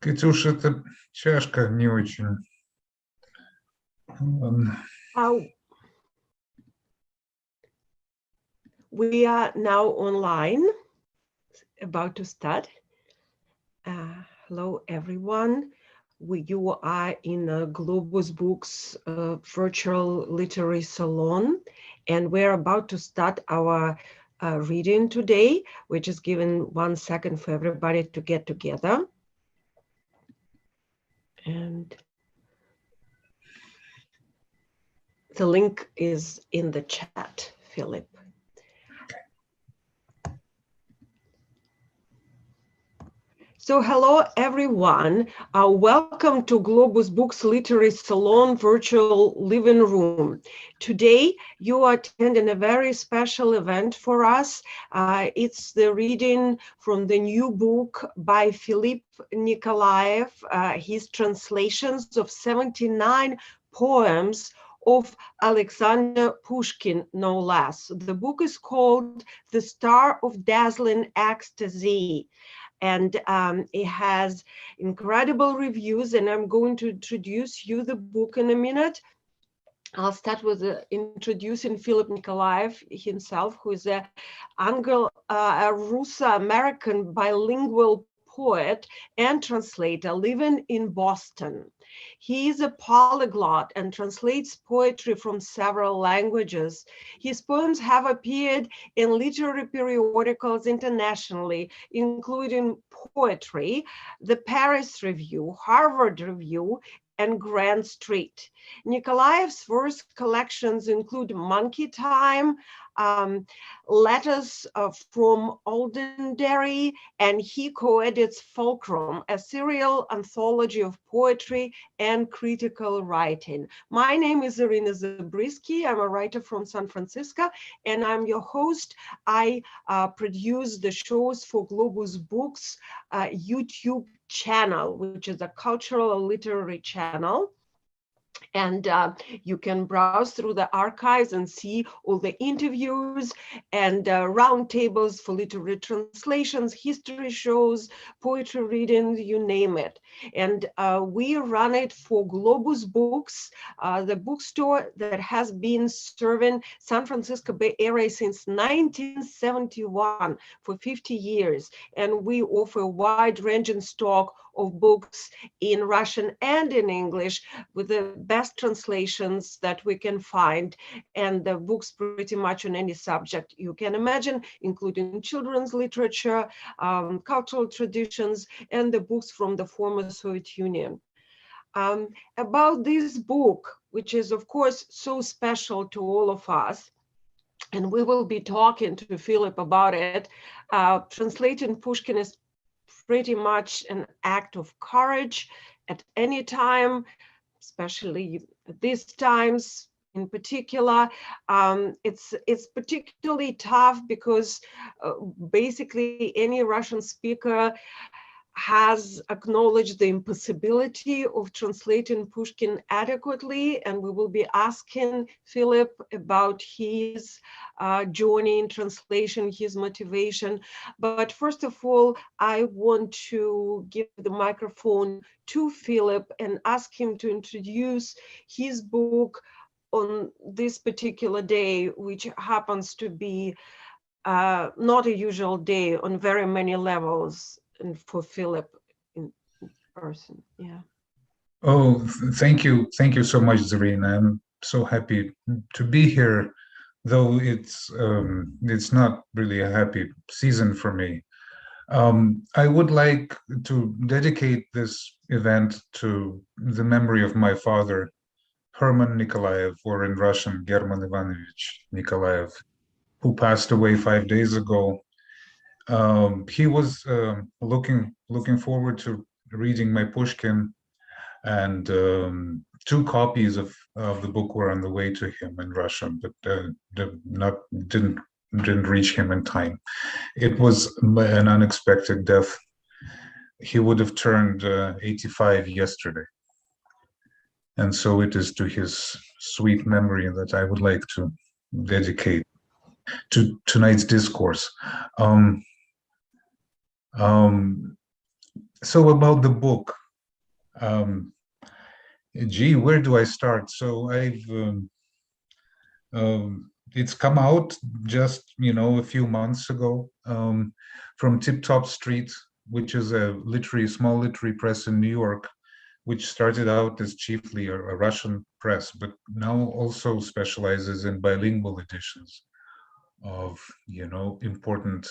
Катюш, эта чашка не очень. We are now online, about to start. Hello, everyone. You are in Globus Books virtual literary salon, and we're about to start our reading today. We're just giving 1 second for everybody to get together. And the link is in the chat, Philip. So hello, everyone. Welcome to Globus Books Literary Salon virtual living room. Today, you are attending a very special event for us. It's the reading from the new book by Philip Nikolaev, his translations of 79 poems of Alexander Pushkin, no less. The book is called The Star of Dazzling Ecstasy. And it has incredible reviews, and I'm going to introduce you the book in a minute. I'll start with introducing Philip Nikolaev himself, who is a Russo-American bilingual poet and translator living in Boston. He is a polyglot and translates poetry from several languages. His poems have appeared in literary periodicals internationally, including Poetry, the Paris Review, Harvard Review, and Grand Street. Nikolaev's verse collections include Monkey Time, Letters from Oldenderry, and he co-edits Fulcrum, a serial anthology of poetry and critical writing. My name is Irina Zabriskie. I'm a writer from San Francisco, and I'm your host. I produce the shows for Globus Books YouTube channel, which is a cultural literary channel. And you can browse through the archives and see all the interviews and roundtables for literary translations, history shows, poetry readings, you name it. And we run it for Globus Books, the bookstore that has been serving San Francisco Bay Area since 1971 for 50 years. And we offer a wide-ranging stock of books in Russian and in English with the best translations that we can find, and the books pretty much on any subject you can imagine, including children's literature, cultural traditions, and the books from the former Soviet Union. About this book, which is of course so special to all of us, and we will be talking to Philip about it. Translating Pushkin is pretty much an act of courage at any time, especially at these times in particular. It's particularly tough because basically any Russian speaker has acknowledged the impossibility of translating Pushkin adequately, and we will be asking Philip about his journey in translation, his motivation. But first of all, I want to give the microphone to Philip and ask him to introduce his book on this particular day, which happens to be not a usual day on very many levels. And for Philip in person, yeah. Oh, thank you so much, Zarina. I'm so happy to be here, though it's not really a happy season for me. I would like to dedicate this event to the memory of my father, Herman Nikolaev, or in Russian, German Ivanovich Nikolaev, who passed away 5 days ago. He was looking forward to reading my Pushkin, and 2 copies of the book were on the way to him in Russian, but didn't reach him in time. It was an unexpected death. He would have turned 85 yesterday, and so it is to his sweet memory that I would like to dedicate to tonight's discourse. So about the book, um, gee, where do I start? So it's come out just, a few months ago, from Tip Top Street, which is a small literary press in New York, which started out as chiefly a Russian press, but now also specializes in bilingual editions of, important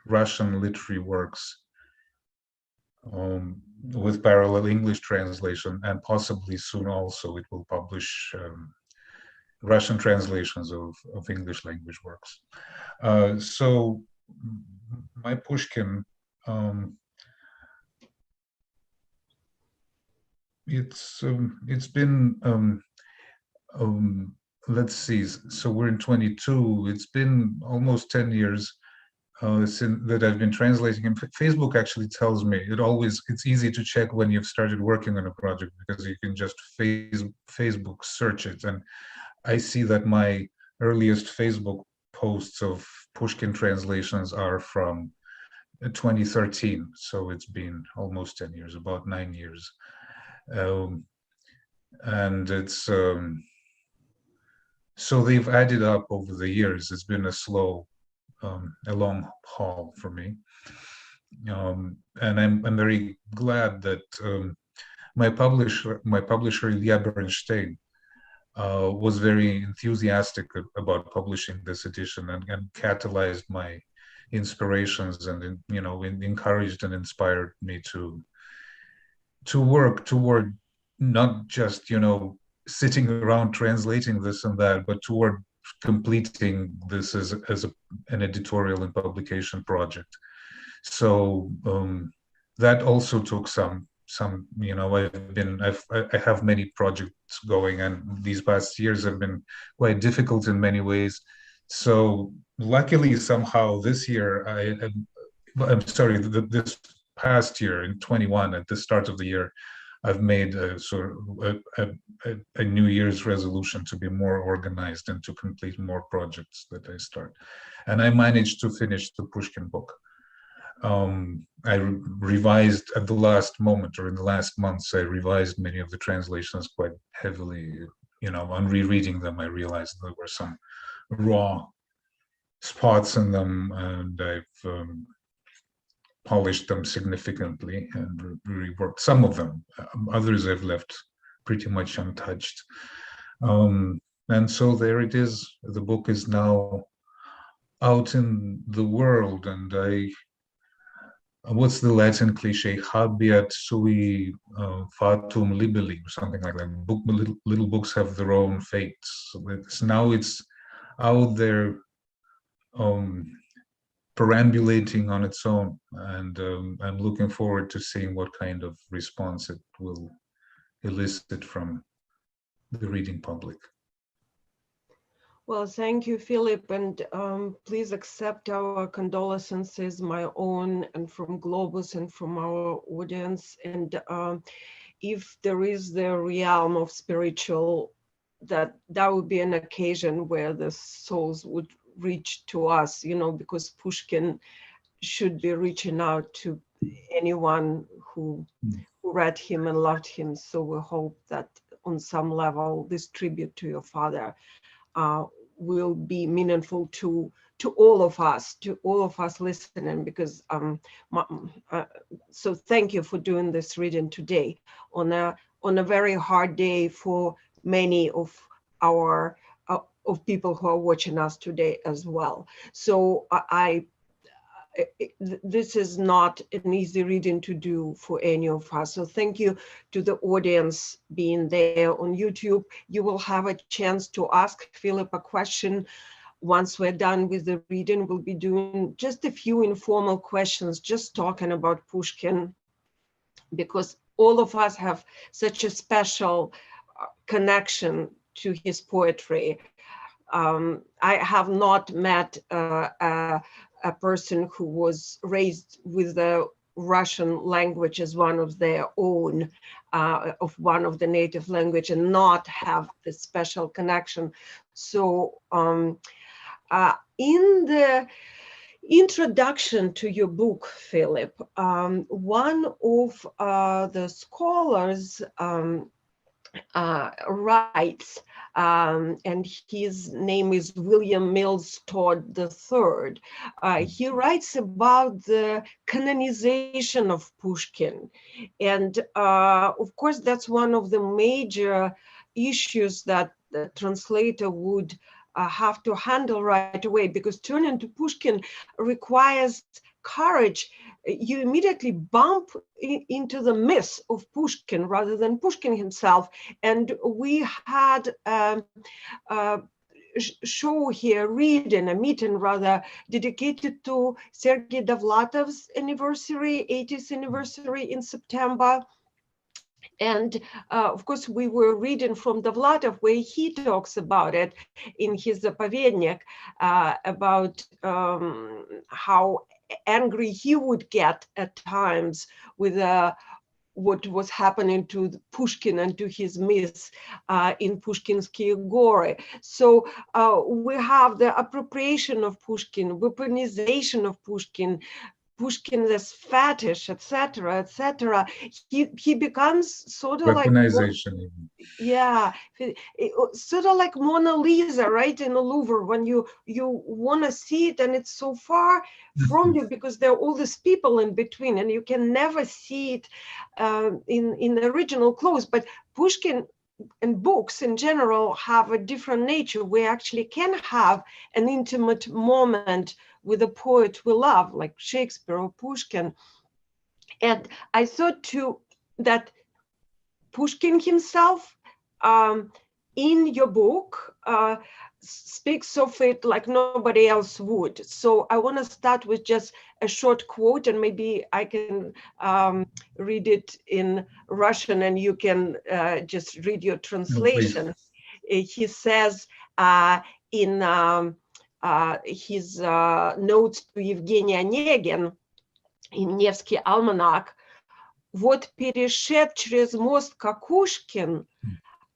Russian literary works, with parallel English translation, and possibly soon also it will publish Russian translations of English language works. So my Pushkin, um, it's been, um, let's see, so we're in 22. It's been almost 10 years since that I've been translating. And Facebook actually tells me it's easy to check when you've started working on a project, because you can just Facebook search it. And I see that my earliest Facebook posts of Pushkin translations are from 2013. So it's been almost 10 years, about 9 years. Um, and so they've added up over the years. It's been a long haul for me. And I'm very glad that my publisher Ilya Bernstein was very enthusiastic about publishing this edition, and catalyzed my inspirations, and encouraged and inspired me to work toward not just sitting around translating this and that, but toward completing this as an editorial and publication project. So that also took some I have many projects going, and these past years have been quite difficult in many ways. So luckily, somehow this year, I'm sorry, this past year in 21, at the start of the year, I've made a sort of a New Year's resolution to be more organized and to complete more projects that I start. And I managed to finish the Pushkin book. I revised at the last moment, or in the last months, I revised many of the translations quite heavily. On rereading them, I realized there were some raw spots in them, and I've polished them significantly and reworked some of them. Others I've left pretty much untouched. And so there it is. The book is now out in the world, and what's the Latin cliche? Habeat sui fatum libelli, or something like that. Little books have their own fates. So now it's out there, perambulating on its own, and I'm looking forward to seeing what kind of response it will elicit from the reading public. Well, thank you, Philip, and please accept our condolences, my own and from Globus and from our audience. And if there is the realm of spiritual, that would be an occasion where the souls would reach to us, because Pushkin should be reaching out to anyone who read him and loved him. So we hope that on some level, this tribute to your father will be meaningful to all of us listening, because so thank you for doing this reading today on a very hard day for many of our of people who are watching us today as well. So this is not an easy reading to do for any of us. So thank you to the audience being there on YouTube. You will have a chance to ask Philip a question once we're done with the reading. We'll be doing just a few informal questions, just talking about Pushkin, because all of us have such a special connection to his poetry. I have not met a person who was raised with the Russian language as one of their own, of one of the native language, and not have this special connection. So in introduction to your book, Philip, one of the scholars writes, and his name is William Mills Todd III. He writes about the canonization of Pushkin. And of course, that's one of the major issues that the translator would have to handle right away, because turning to Pushkin requires courage. You immediately bump into the myth of Pushkin rather than Pushkin himself. And we had a show here, a meeting rather, dedicated to Sergei Dovlatov's anniversary, 80th anniversary in September. And of course, we were reading from Dovlatov, where he talks about it in his Zapovednik, about how angry he would get at times with what was happening to Pushkin and to his myths in Pushkinsky Gory. So we have the appropriation of Pushkin, weaponization of Pushkin, Pushkin's fetish, etc., etc. He becomes sort of like weaponization. Yeah, sort of like Mona Lisa, right, in the Louvre, when you want to see it and it's so far from you because there are all these people in between and you can never see it in the original clothes. But Pushkin and books in general have a different nature. We actually can have an intimate moment with a poet we love, like Shakespeare or Pushkin. And I thought too that Pushkin himself, in your book, speaks of it like nobody else would. So I want to start with just a short quote, and maybe I can read it in Russian and you can just read your translation. He says in his notes to Evgeny Onegin in Невский Almanac, вот перешед через мост Кукушкин,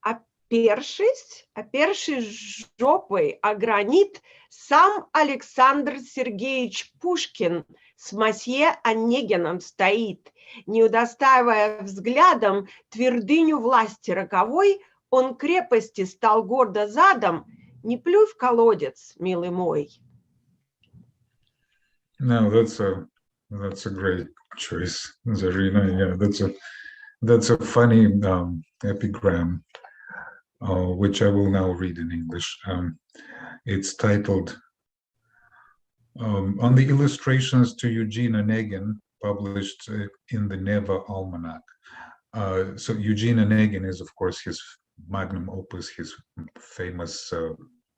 опершись жопой о гранит, сам Александр Сергеевич Пушкин с мосье Онегином стоит, не удостаивая взглядом твердыню власти роковой, он крепости стал гордо задом, не плюй в колодец, милый мой. No, that's a great choice, Zarina. Yeah, that's a funny epigram, which I will now read in English. It's titled On the Illustrations to Eugene Onegin, published in the Neva Almanac. So Eugene Onegin is, of course, his magnum opus, his famous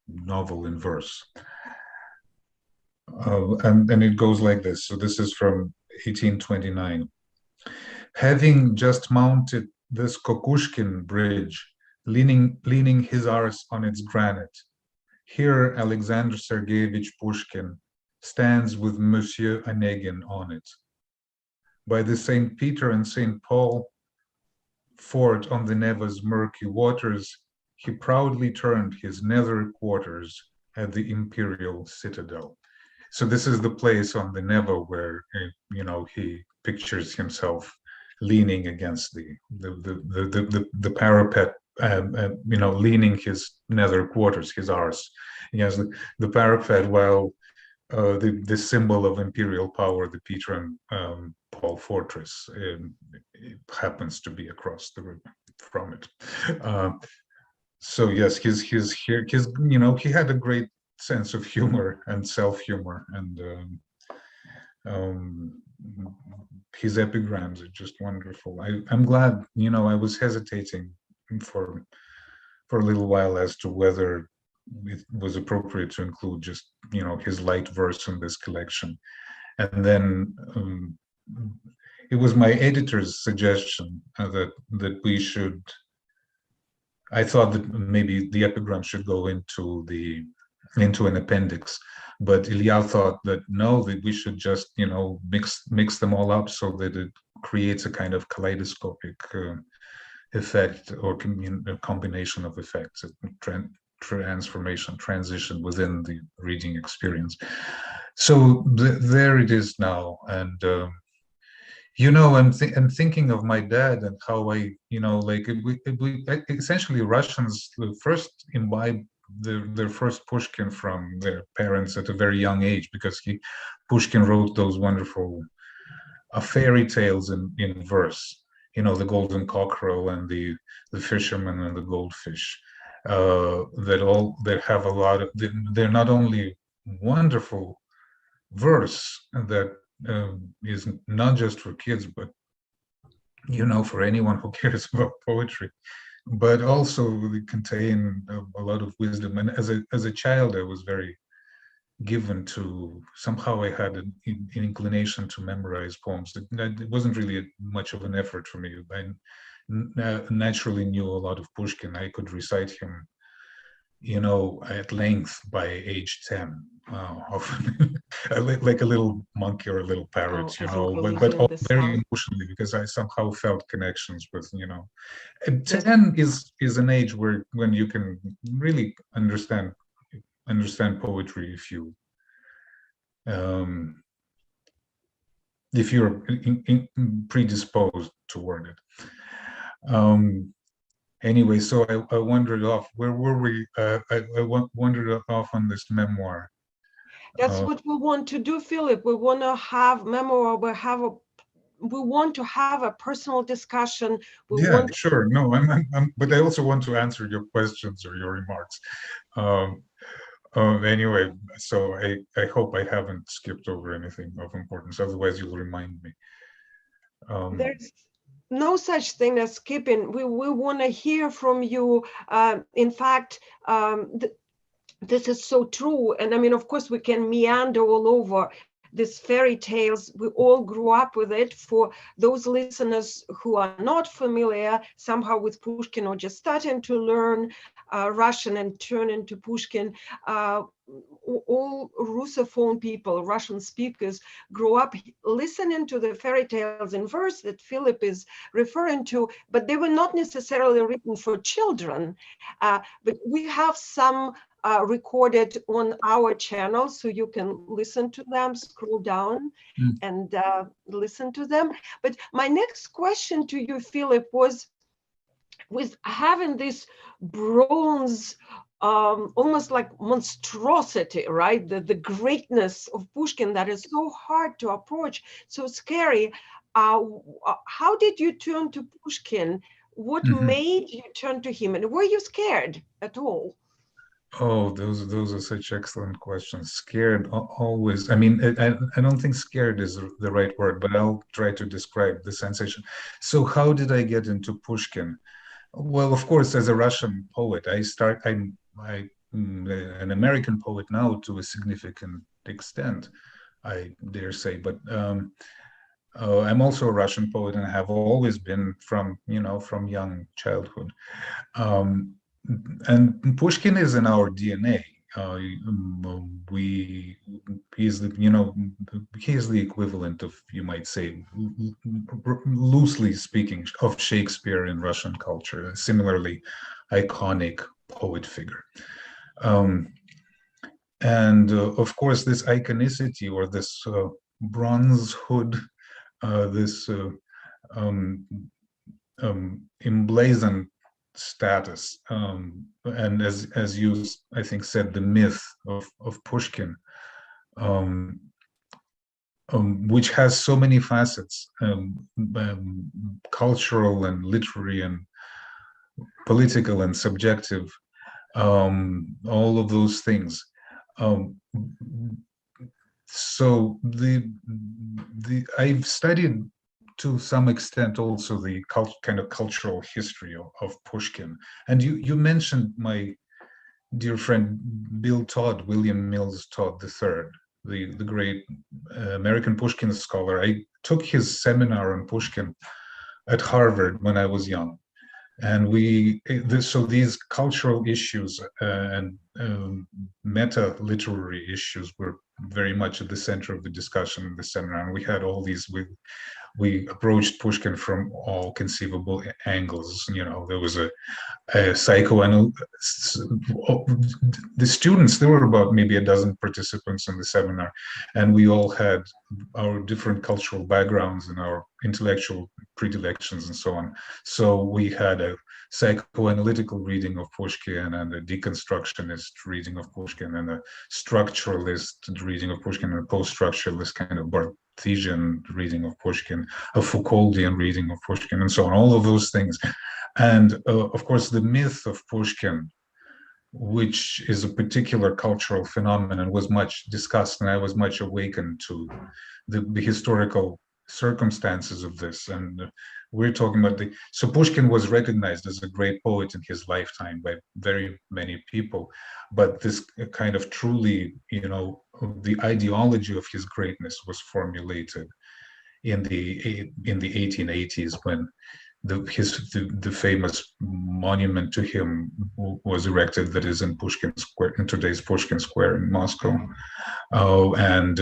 novel in verse. And it goes like this. So this is from 1829. Having just mounted this Kukushkin bridge, leaning his arse on its granite, here Alexander Sergeyevich Pushkin stands with Monsieur Onegin on it. By the St. Peter and St. Paul fort on the Neva's murky waters, he proudly turned his nether quarters at the imperial citadel. So this is the place on the Neva where, he pictures himself leaning against the parapet, leaning his nether quarters, his arse, against the parapet, while the symbol of imperial power, the Peter and Paul fortress, it happens to be across the river from it. So yes, he had a great sense of humor and self-humor, and his epigrams are just wonderful. I'm glad, I was hesitating for a little while as to whether it was appropriate to include just, his light verse in this collection. And then it was my editor's suggestion that we should, I thought that maybe the epigram should go into an appendix, but Ilya thought that no, that we should just mix them all up so that it creates a kind of kaleidoscopic effect, or a combination of effects, transition within the reading experience. So there it is now, and I'm thinking of my dad and how like essentially Russians first imbibe their first Pushkin from their parents at a very young age, because Pushkin wrote those wonderful fairy tales in verse. The golden cockerel and the fisherman and the goldfish. That have a lot of. They're not only wonderful verse that is not just for kids, but for anyone who cares about poetry, but also they contain a lot of wisdom. And as a child, I was very given to, somehow I had an inclination to memorize poems. It wasn't really much of an effort for me. I naturally knew a lot of Pushkin. I could recite him at length by age 10, often like a little monkey or a little Oh, parrot, I think we're but losing all the very sound. emotionally, because I somehow felt connections with, and Yes. 10 is an age when you can really understand poetry um, if you're predisposed toward it. Um, Anyway, so I wandered off. Where were we? I wandered off on this memoir. That's Uh, what we want to do, Philip. We want to have memoir. We want to have a personal discussion. We yeah, want. sure. No, but I also want to answer your questions or your remarks. Um, anyway, so I hope I haven't skipped over anything of importance. Otherwise, you'll remind me. Um, There's no such thing as skipping. We want to hear from you. In fact, this is so true. And I mean, of course, we can meander all over these fairy tales. We all grew up with it. For those listeners who are not familiar somehow with Pushkin or just starting to learn Russian and turn into Pushkin, all Russophone people, Russian speakers, grow up listening to the fairy tales in verse that Philip is referring to, but they were not necessarily written for children. But we have some recorded on our channel, so you can listen to them, scroll down and listen to them. But my next question to you, Philip, was with having this bronze, almost like monstrosity, right? The greatness of Pushkin that is so hard to approach, so scary. How did you turn to Pushkin? What mhm. made you turn to him? And were you scared at all? Oh, those are such excellent questions. Scared, always. I mean, I don't think scared is the right word, but I'll try to describe the sensation. So, how did I get into Pushkin? Well, of course, as a Russian poet, I'm an American poet now to a significant extent, I dare say. But I'm also a Russian poet and have always been from young childhood. Um, and Pushkin is in our DNA. We he's the he is the equivalent of, you might say, loosely speaking, of Shakespeare in Russian culture. A similarly iconic poet figure. Um, and of course, this iconicity, or this bronzehood, this um, emblazoned status, and as you, I think, said, the myth of Pushkin, um, which has so many facets, cultural and literary and political and subjective, all of those things. Um, so I've studied to some extent also the kind of cultural history of Pushkin. And you mentioned my dear friend Bill Todd, William Mills Todd III, the great American Pushkin scholar. I took his seminar on Pushkin at Harvard when I was young. And so these cultural issues and meta literary issues were very much at the center of the discussion in the seminar. And we had all these we approached Pushkin from all conceivable angles. There was a psychoanalyst. The students, there were about maybe a dozen participants in the seminar, and we all had our different cultural backgrounds and our intellectual predilections and so on. So we had a psychoanalytical reading of Pushkin and a deconstructionist reading of Pushkin and a structuralist reading of Pushkin and a post-structuralist kind of Barthesian reading of Pushkin, a Foucauldian reading of Pushkin, and so on, all of those things. And of course, the myth of Pushkin, which is a particular cultural phenomenon, was much discussed, and I was much awakened to the historical circumstances of this. And we're talking about so Pushkin was recognized as a great poet in his lifetime by very many people, but this kind of truly, the ideology of his greatness was formulated in the 1880s when the famous monument to him was erected, that is in Pushkin Square, in today's Pushkin Square in Moscow. And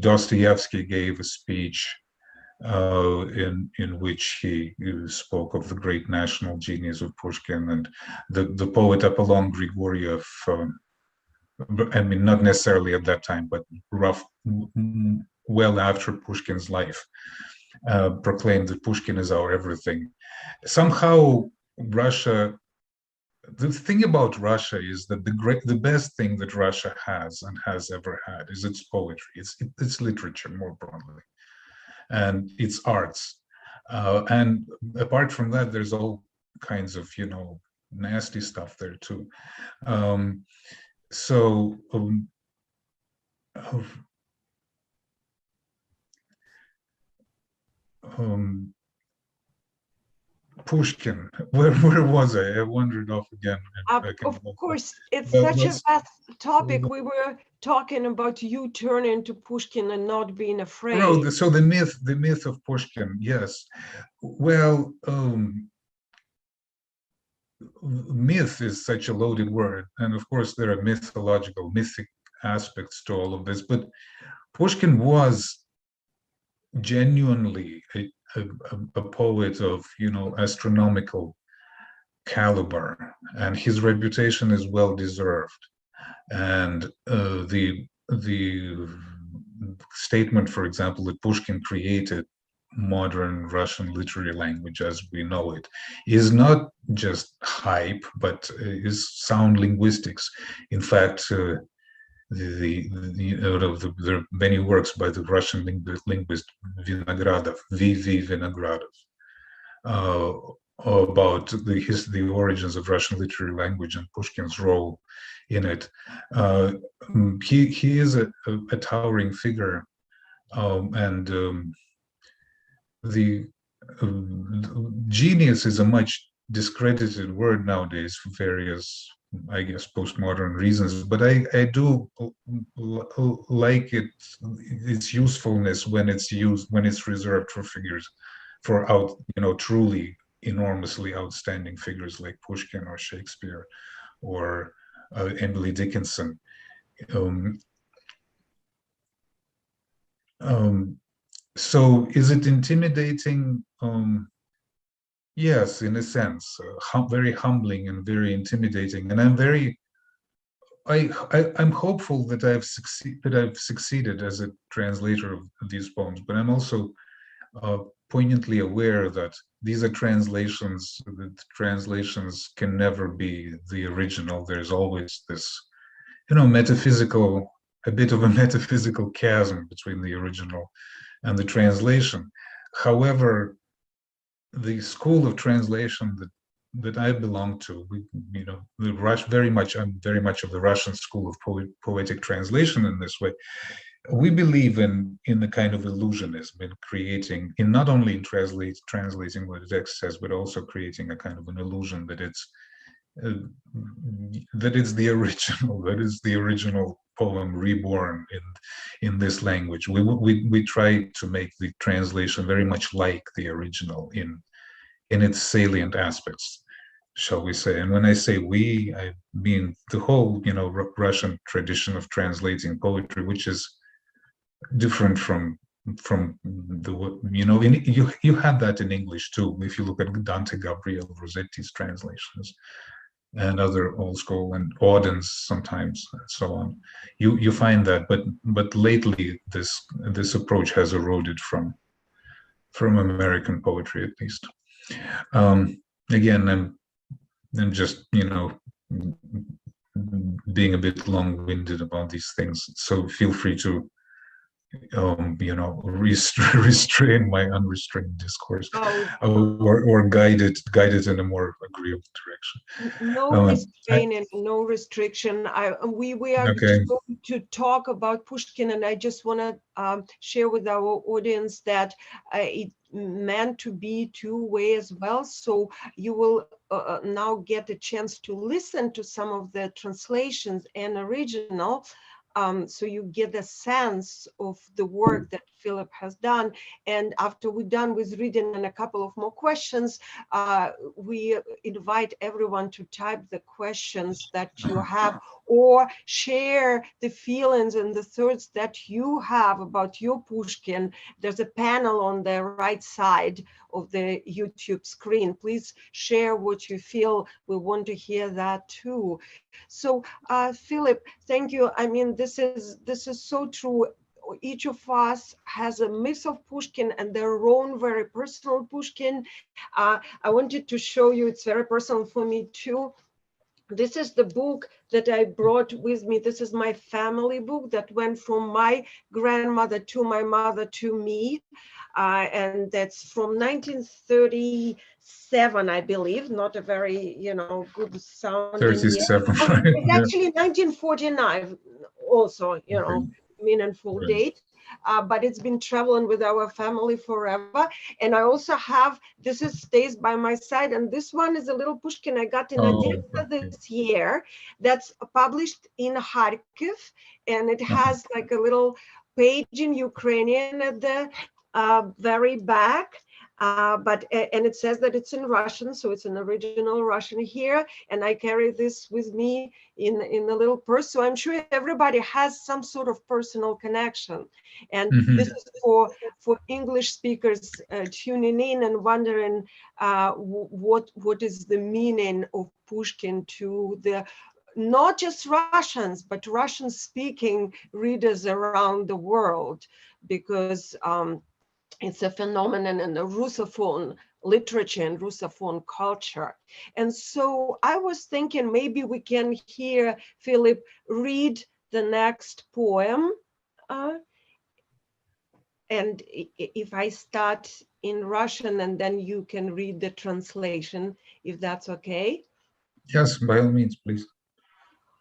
Dostoevsky gave a speech in which he spoke of the great national genius of Pushkin, and the poet Apollon Grigoriev, I mean, not necessarily at that time, but well after Pushkin's life, proclaimed that Pushkin is our everything. Somehow, Russia, the thing about Russia is that the best thing that Russia has and has ever had is its poetry, its literature more broadly, and its arts. And apart from that, there's all kinds of, nasty stuff there too. Pushkin, where was I? I wandered off again. Of course, it's such a vast topic. We were talking about you turning to Pushkin and not being afraid. No, so the myth of Pushkin, yes. Well, myth is such a loaded word, and of course there are mythic aspects to all of this, but Pushkin was genuinely a poet of, astronomical caliber, and his reputation is well deserved. And the statement, for example, that Pushkin created modern Russian literary language as we know it is not just hype, but is sound linguistics. In fact, there are many works by the Russian linguist Vinogradov, V.V. Vinogradov, about the origins of Russian literary language and Pushkin's role in it. He is a towering figure, and the genius is a much discredited word nowadays for various, I guess, postmodern reasons, but I do like its usefulness when it's reserved for figures, for truly enormously outstanding figures like Pushkin or Shakespeare or Emily Dickinson. So is it intimidating? Yes, in a sense, very humbling and very intimidating. And I'm hopeful that I've succeeded as a translator of these poems, but I'm also poignantly aware that these are translations. The translations can never be the original. There's always this, a bit of a metaphysical chasm between the original and the translation. However, the school of translation that I belong to, I'm very much of the Russian school of poetic translation in this way. We believe in the kind of illusionism, in not only in translating what the text says, but also creating a kind of an illusion that it's the original, that is the original poem reborn in this language. We try to make the translation very much like the original in its salient aspects, shall we say. And when I say we, I mean the whole, Russian tradition of translating poetry, which is different from from the, you have that in English too. If you look at Dante Gabriel Rossetti's translations and other old school and Audens sometimes and so on, you find that. But lately this approach has eroded from American poetry, at least. Again, I'm just being a bit long-winded about these things, so feel free to restrain my unrestrained discourse, or guide it in a more agreeable direction. No restraint and no restriction. We are Okay. going to talk about Pushkin, and I just want to share with our audience that it meant to be two-way as well. So you will now get a chance to listen to some of the translations and original. So you get a sense of the work that Philip has done. And after we're done with reading and a couple of more questions, we invite everyone to type the questions that you have, or share the feelings and the thoughts that you have about your Pushkin. There's a panel on the right side of the YouTube screen. Please share what you feel. We want to hear that too. So Philip, thank you. I mean, this is so true. Each of us has a mix of Pushkin and their own very personal Pushkin. I wanted to show you, it's very personal for me too. This is the book that I brought with me. This is my family book that went from my grandmother to my mother to me. And that's from 1937, I believe, not a very, good sounding 37, year. right? It's actually 1949 also, meaningful date. But it's been traveling with our family forever. And I also have, this stays by my side, and this one is a little Pushkin I got in Odessa this year, that's published in Kharkiv, and it has like a little page in Ukrainian at the very back. And it says that it's in Russian, so it's an original Russian here, and I carry this with me in a little purse. So I'm sure everybody has some sort of personal connection, and this is for English speakers tuning in and wondering what is the meaning of Pushkin to the not just Russians, but Russian-speaking readers around the world, because it's a phenomenon in the Russophone literature and Russophone culture. And so I was thinking maybe we can hear Philip read the next poem. And if I start in Russian, and then you can read the translation, if that's okay. Yes, by all means, please.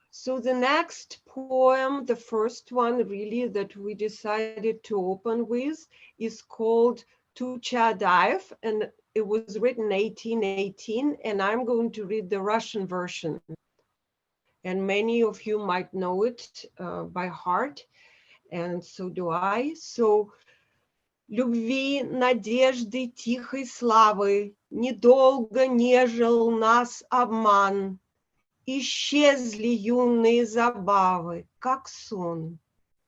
So the next poem, the first one really that we decided to open with, is called To Chaadaev, and it was written 1818, and I'm going to read the Russian version. And many of you might know it by heart, and so do I. So, любви, надежды, тихой славы, недолго нежил нас обман. Исчезли юные забавы, как сон,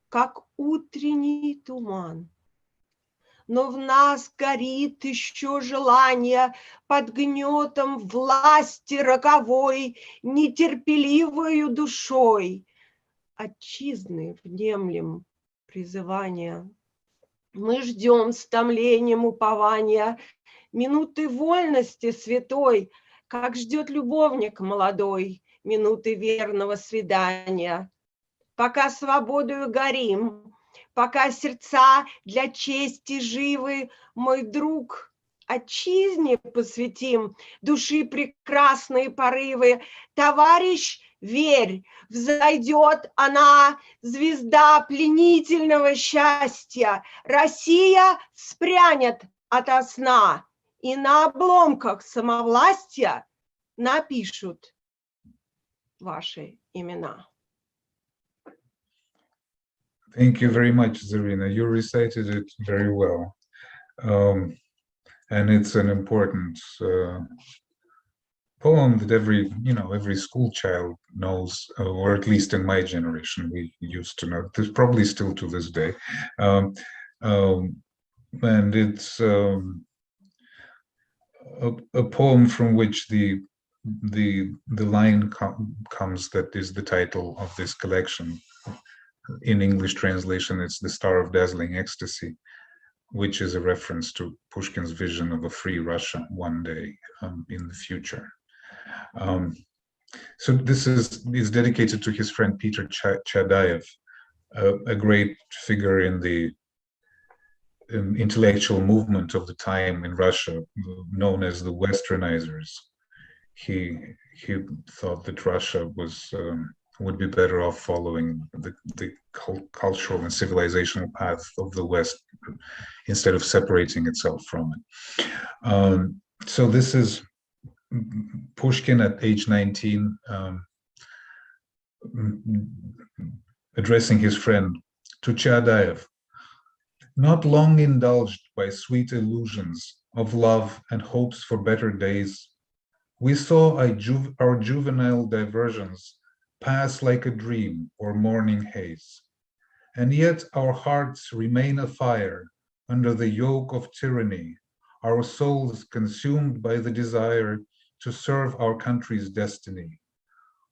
как утренний туман. Но в нас горит еще желание под гнетом власти роковой, нетерпеливою душой. Отчизны внемлем призывания. Мы ждем с томлением упования минуты вольности святой, как ждет любовник молодой минуты верного свидания. Пока свободою горим, пока сердца для чести живы, мой друг, отчизне посвятим души прекрасные порывы. Товарищ, верь, взойдет она, звезда пленительного счастья. Россия вспрянет ото сна, и на обломках самовластия напишут ваши имена. Thank you very much, Zarina. You recited it very well. And it's an important poem that every school child knows, or at least in my generation, we used to know. There's probably still to this day. And it's a poem from which the line comes that is the title of this collection. In English translation, it's "The Star of Dazzling Ecstasy," which is a reference to Pushkin's vision of a free Russia one day in the future. So this is dedicated to his friend Peter Chaadaev, a great figure in the intellectual movement of the time in Russia, known as the Westernizers. He thought that Russia would be better off following the cultural and civilizational path of the West instead of separating itself from it. So this is Pushkin at age 19, addressing his friend to Chaadaev. Not long indulged by sweet illusions of love and hopes for better days, we saw our juvenile diversions pass like a dream or morning haze. And yet our hearts remain afire under the yoke of tyranny, our souls consumed by the desire to serve our country's destiny.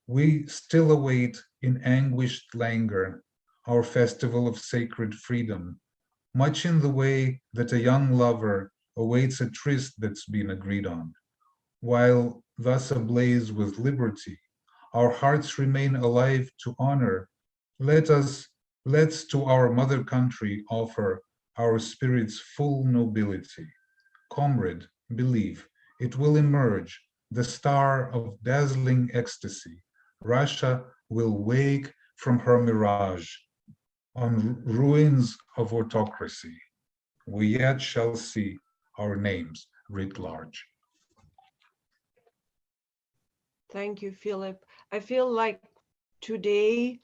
We still await in anguished languor our festival of sacred freedom, much in the way that a young lover awaits a tryst that's been agreed on. While thus ablaze with liberty, our hearts remain alive to honor. Let's to our mother country offer our spirit's full nobility. Comrade, believe, it will emerge, the star of dazzling ecstasy. Russia will wake from her mirage on ruins of autocracy. We yet shall see our names writ large. Thank you, Philip. I feel like today,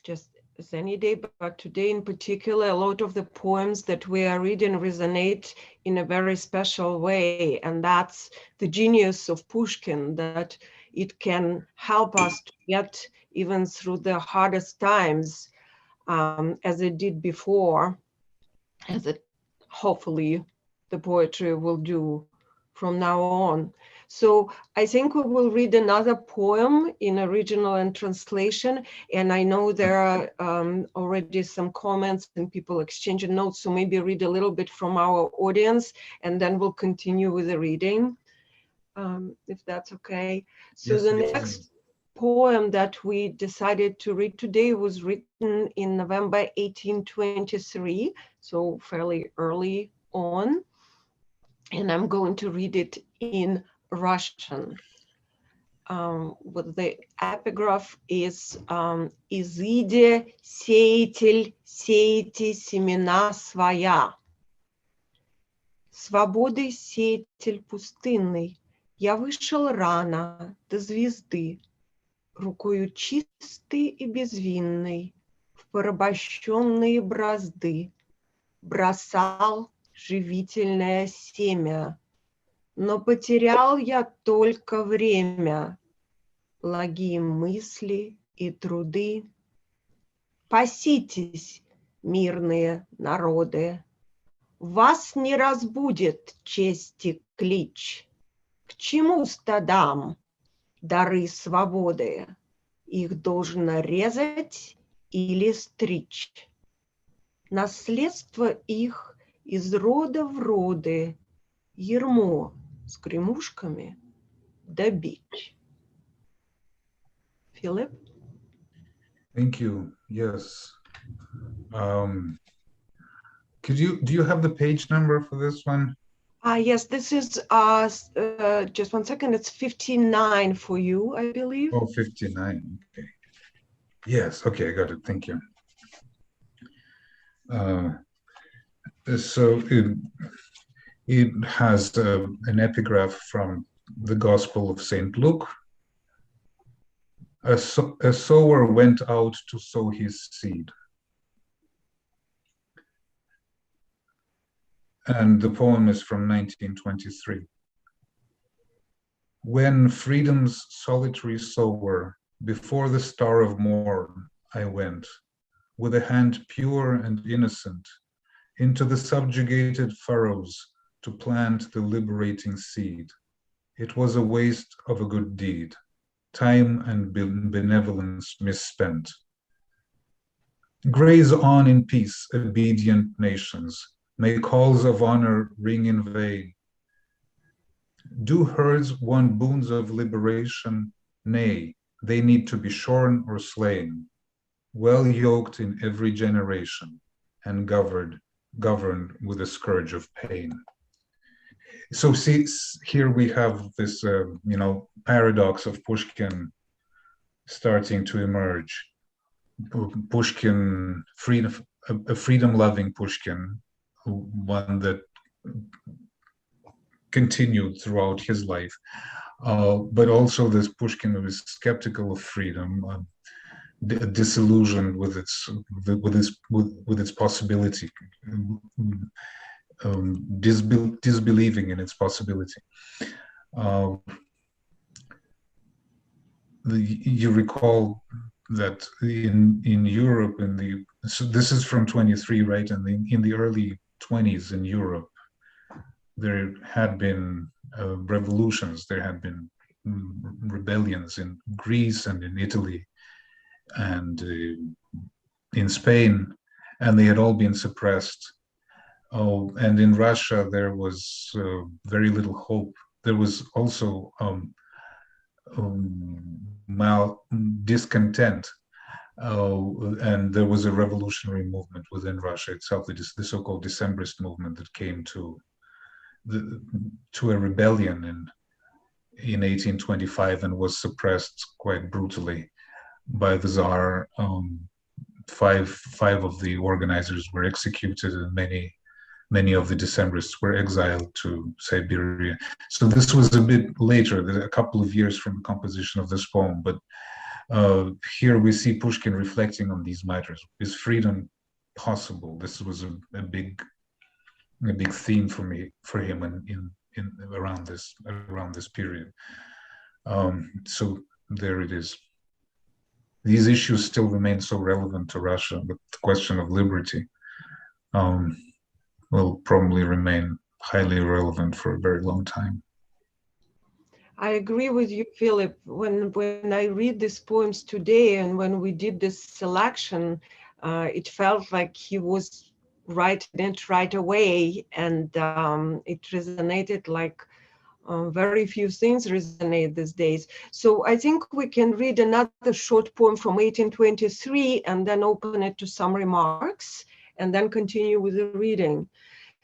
just as any day, but today in particular, a lot of the poems that we are reading resonate in a very special way. And that's the genius of Pushkin, that it can help us to get even through the hardest times, as it did before, as it hopefully the poetry will do from now on. So I think we will read another poem in original and translation. And I know there are already some comments and people exchanging notes. So maybe read a little bit from our audience and then we'll continue with the reading, if that's okay. So yes, the next poem that we decided to read today was written in November 1823, so fairly early on. And I'm going to read it in Russian. With the epigraph is «Изыди, сеятель, сейте семена своя». Свободой сеятель пустынный, я вышел рано до звезды, рукою чистой и безвинной в порабощенные бразды бросал живительное семя. Но потерял я только время, благие мысли и труды. Паситесь, мирные народы, вас не разбудит чести клич. К чему стадам дары свободы? Их должно резать или стричь. Наследство их из рода в роды, ермо с гремушками да бич. Philip? Thank you. Yes. Do you have the page number for this one? Yes, this is, just one second, it's 59 for you, I believe. Oh, 59, okay. Yes, okay, I got it, thank you. So it has an epigraph from the Gospel of St. Luke. A sower went out to sow his seed. And the poem is from 1923. When freedom's solitary sower, before the star of morn I went, with a hand pure and innocent, into the subjugated furrows to plant the liberating seed. It was a waste of a good deed, time and benevolence misspent. Graze on in peace, obedient nations. May calls of honor ring in vain. Do herds want boons of liberation? Nay, they need to be shorn or slain, well yoked in every generation, and governed with a scourge of pain. So see, here we have this, paradox of Pushkin starting to emerge. Pushkin, a freedom-loving Pushkin, one that continued throughout his life, but also this Pushkin who is skeptical of freedom, disillusioned with its possibility, disbelieving in its possibility. You recall that in Europe, so this is from 23, right? And in the early 20s in Europe, there had been revolutions, there had been rebellions in Greece and in Italy and in Spain, and they had all been suppressed. Oh, and in Russia, there was very little hope. There was also discontent, and there was a revolutionary movement within Russia itself, the so-called Decembrist movement that came to a rebellion in 1825 and was suppressed quite brutally by the Tsar. Five of the organizers were executed, and many of the Decembrists were exiled to Siberia. So this was a bit later, a couple of years from the composition of this poem, but here we see Pushkin reflecting on these matters. Is freedom possible? This was a big theme for him in around this period. So there it is. These issues still remain so relevant to Russia, but the question of liberty will probably remain highly relevant for a very long time. I agree with you, Philip. When I read these poems today and when we did this selection, it felt like he was writing it right away, and it resonated like very few things resonate these days. So I think we can read another short poem from 1823 and then open it to some remarks and then continue with the reading.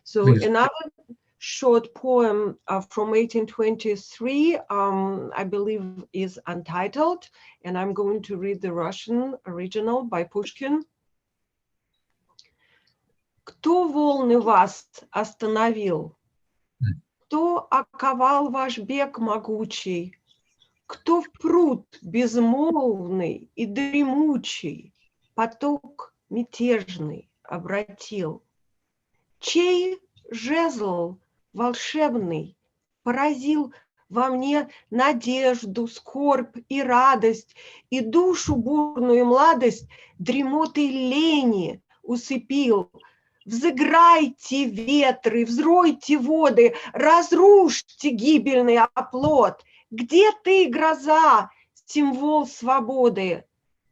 So Please. Another short poem from 1823, I believe is untitled, and I'm going to read the Russian original by Pushkin. Кто волны вас остановил? Кто оковал ваш бег могучий? Кто в пруд безмолвный и дремучий поток мятежный обратил? Чей жезл волшебный поразил во мне надежду, скорбь и радость, и душу бурную младость дремотой лени усыпил? Взыграйте ветры, взройте воды, разрушьте гибельный оплот. Где ты, гроза, символ свободы?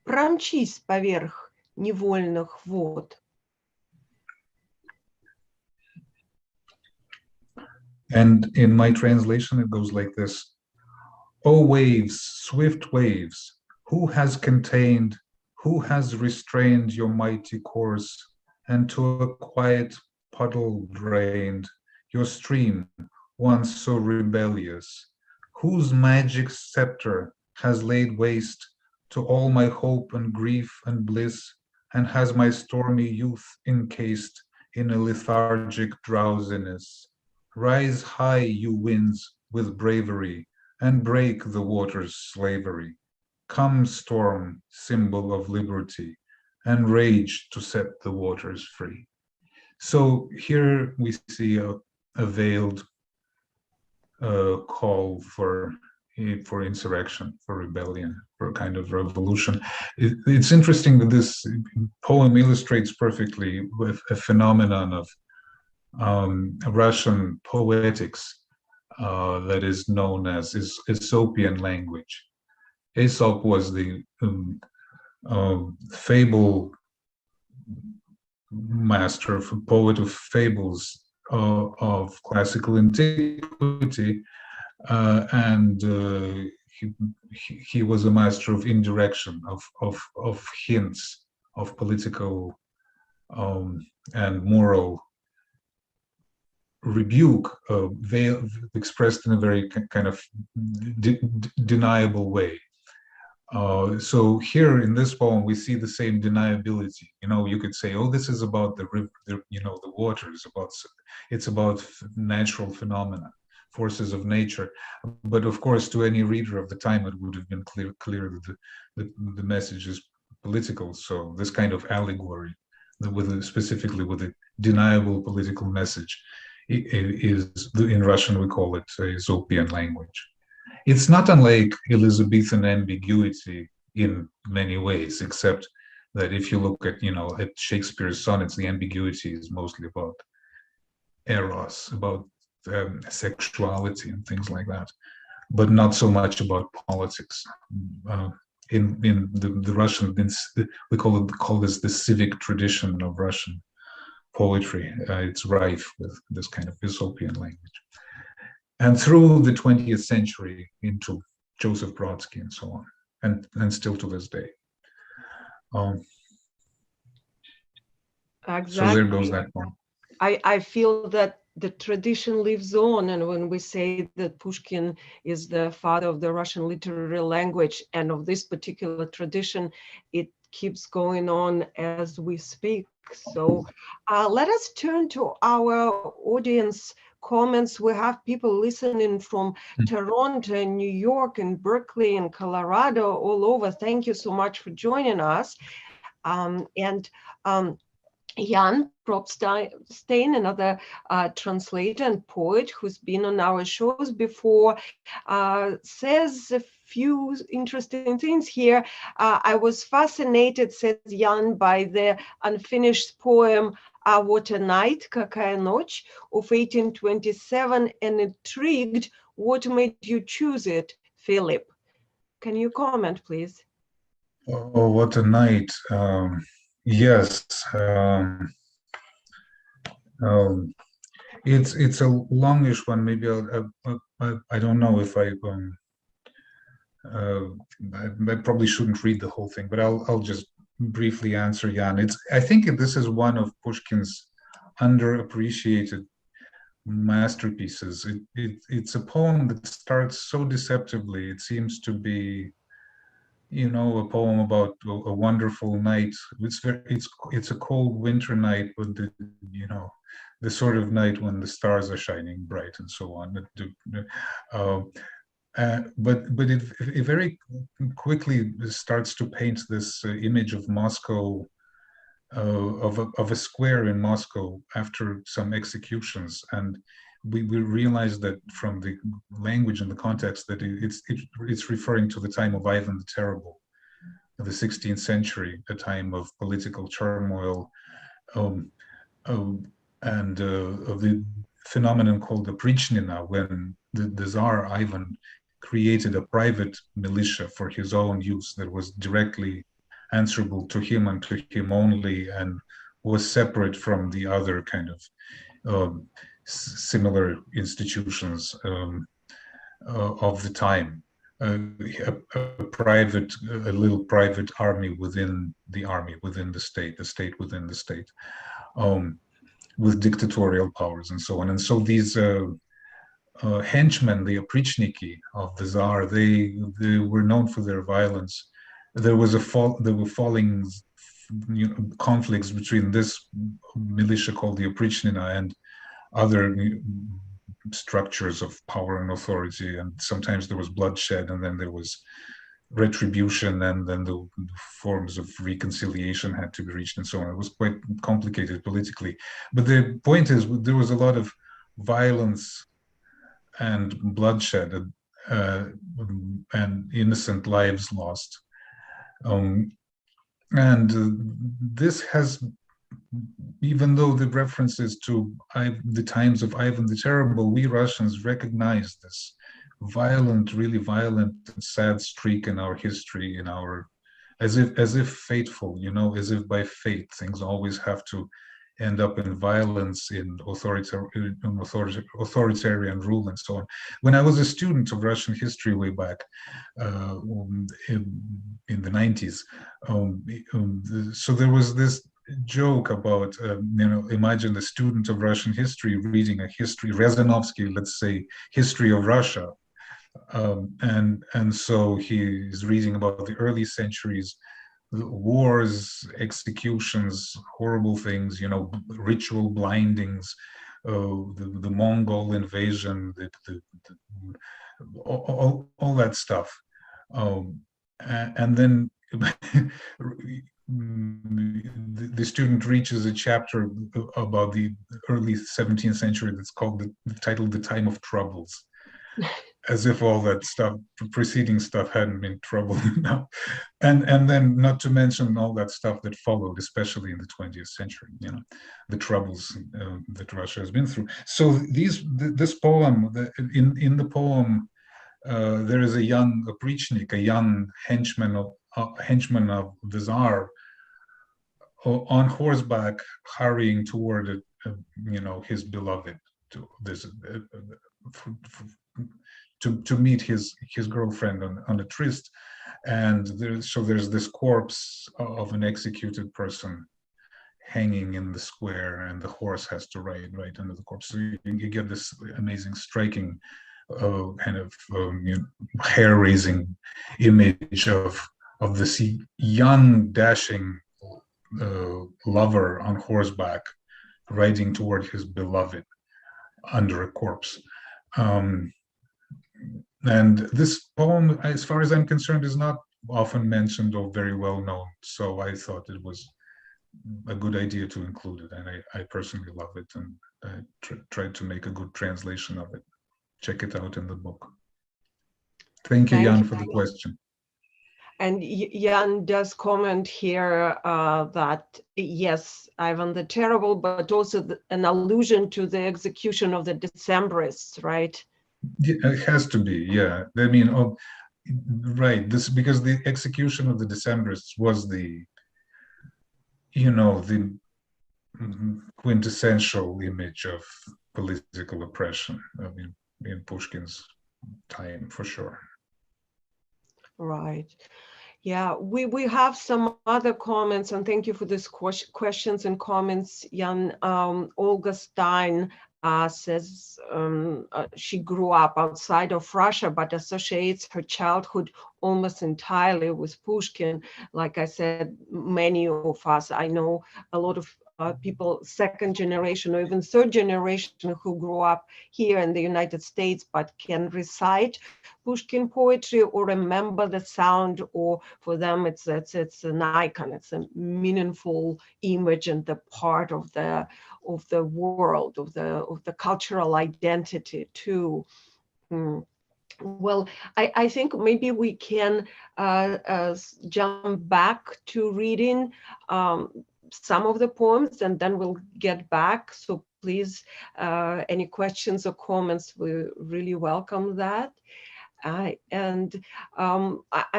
Промчись поверх невольных вод. And in my translation, it goes like this. O waves, swift waves, who has contained, who has restrained your mighty course, and to a quiet puddle drained your stream, once so rebellious, whose magic scepter has laid waste to all my hope and grief and bliss, and has my stormy youth encased in a lethargic drowsiness. Rise high, you winds, with bravery, and break the water's slavery. Come, storm, symbol of liberty, and rage to set the waters free. So here we see a veiled call for for insurrection, for rebellion, for a kind of revolution. It's interesting that this poem illustrates perfectly with a phenomenon of Russian poetics that is known as Essopian language. Aesop was the fable master, poet of fables of classical antiquity, and he was a master of indirection, of hints, of political and moral rebuke, expressed in a very kind of deniable way. So here in this poem, we see the same deniability. You could say, "Oh, this is about the river, the water. It's about natural phenomena, forces of nature." But of course, to any reader of the time, it would have been clear that the message is political. So this kind of allegory, specifically with a deniable political message, is in Russian we call it Essopian language. It's not unlike Elizabethan ambiguity in many ways, except that if you look at Shakespeare's sonnets, the ambiguity is mostly about eros, about sexuality and things like that, but not so much about politics. In the Russian, we call this the civic tradition of Russian poetry. It's rife with this kind of Aesopian language. And through the 20th century into Joseph Brodsky and so on, and still to this day. Exactly. So there goes that one. I feel that the tradition lives on, and when we say that Pushkin is the father of the Russian literary language and of this particular tradition, it keeps going on as we speak. So let us turn to our audience comments. We have people listening from Toronto and New York and Berkeley and Colorado, all over. Thank you so much for joining us. Jan Propstein, another translator and poet who's been on our shows before, says a few interesting things here. I was fascinated, says Jan, by the unfinished poem What a Night, Какая ночь, of 1827, and intrigued what made you choose it, Philip. Can you comment, please? Oh, what a night. Yes, it's a longish one. Maybe I don't know if I probably shouldn't read the whole thing, but I'll just briefly answer Jan. I think this is one of Pushkin's underappreciated masterpieces. It's a poem that starts so deceptively. It seems to be a poem about a wonderful night. It's a cold winter night, but the sort of night when the stars are shining bright and so on. But it very quickly starts to paint this image of Moscow, of a square in Moscow after some executions, and we realize that from the language and the context that it's referring to the time of Ivan the Terrible, of the 16th century, a time of political turmoil, and of the phenomenon called the Prichnina, when the Tsar Ivan created a private militia for his own use that was directly answerable to him and to him only, and was separate from the other kind of similar institutions of the time. A little private army within the state within the state, with dictatorial powers and so on. And so these henchmen, the oprichniki of the Tsar, they were known for their violence. There were falling conflicts between this militia called the Oprichnina and other structures of power and authority, and sometimes there was bloodshed, and then there was retribution, and then the forms of reconciliation had to be reached, and so on. It was quite complicated politically. But the point is, there was a lot of violence and bloodshed, and innocent lives lost. And this has, even though the references to the times of Ivan the Terrible, we Russians recognize this violent, really violent and sad streak in our history, in our, as if fateful, you know, as if by fate things always have to end up in violence, in authoritarian rule, and so on. When I was a student of Russian history way back in the 90s, so there was this joke about, you know, imagine a student of Russian history reading a history, Rezanovsky, let's say, history of Russia. And so he's reading about the early centuries, wars, executions, horrible things, you know, ritual blindings, the Mongol invasion, all that stuff. And then the student reaches a chapter about the early 17th century that's called titled "The Time of Troubles," as if all that stuff, preceding stuff, hadn't been trouble enough. And then not to mention all that stuff that followed, especially in the 20th century, you know, the troubles that Russia has been through. So this poem, in the poem, there is a young oprichnik, a young henchman of the Tsar, on horseback, hurrying toward you know, his beloved, to this to meet his girlfriend on a tryst. And there's this corpse of an executed person hanging in the square, and the horse has to ride right under the corpse. So you get this amazing, striking, kind of you know, hair-raising image of this young, dashing lover on horseback riding toward his beloved under a corpse. And this poem, as far as I'm concerned, is not often mentioned or very well known. So I thought it was a good idea to include it. And I personally love it, and I tried to make a good translation of it. Check it out in the book. Thank you, Jan, for the question. And Jan does comment here that, yes, Ivan the Terrible, but also an allusion to the execution of the Decembrists, right? Yeah, it has to be, yeah. I mean, right, this, because the execution of the Decembrists was the, you know, the quintessential image of political oppression, I mean, in Pushkin's time, for sure. Right. Yeah, we have some other comments, and thank you for these questions and comments, Jan. Olga Stein says she grew up outside of Russia, but associates her childhood almost entirely with Pushkin. Like I said, many of us, I know a lot of people, second generation or even third generation, who grew up here in the United States, but can recite Pushkin poetry or remember the sound, or for them it's an icon, it's a meaningful image and the part of the world, of the cultural identity too. Well, I think maybe we can jump back to reading some of the poems, and then we'll get back. So please, any questions or comments, we really welcome that. I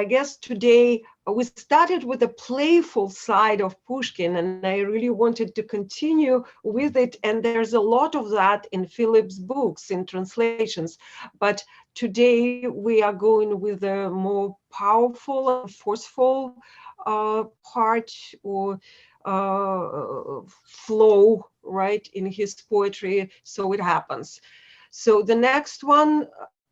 guess today we started with the playful side of Pushkin, and I really wanted to continue with it. And there's a lot of that in Philip's books, in translations. But today we are going with a more powerful and forceful part, or flow, right, in his poetry. So it happens. So the next one,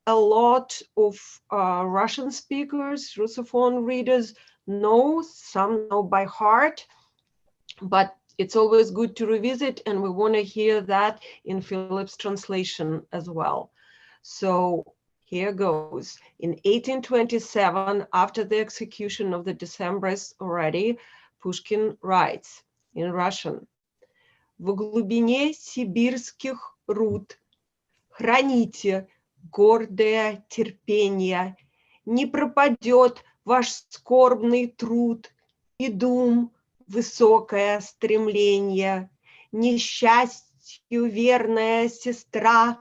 a lot of Russian speakers, Russophone readers know, some know by heart, but it's always good to revisit, and we want to hear that in Philip's translation as well. So here goes. In 1827, after the execution of the Decembrists already, Pushkin writes in Russian: «В глубине сибирских руд храните гордое терпение. Не пропадет ваш скорбный труд и дум, высокое стремление. Несчастью верная сестра,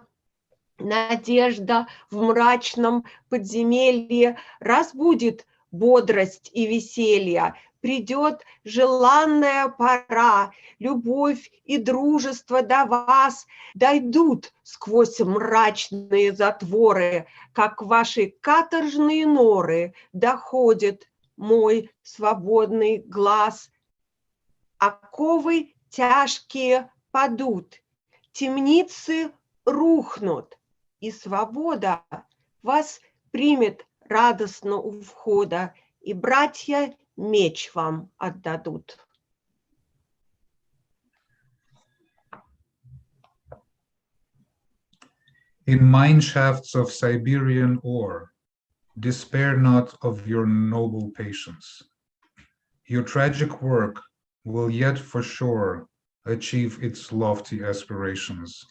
надежда в мрачном подземелье разбудит бодрость и веселье. Придет желанная пора, любовь и дружество до вас дойдут сквозь мрачные затворы, как ваши каторжные норы доходит мой свободный глаз. Оковы тяжкие падут, темницы рухнут, и свобода вас примет радостно у входа, и братья меч вам отдадут. In mine shafts of Siberian ore, despair not of your noble patience. Your tragic work will yet for sure achieve its lofty aspirations.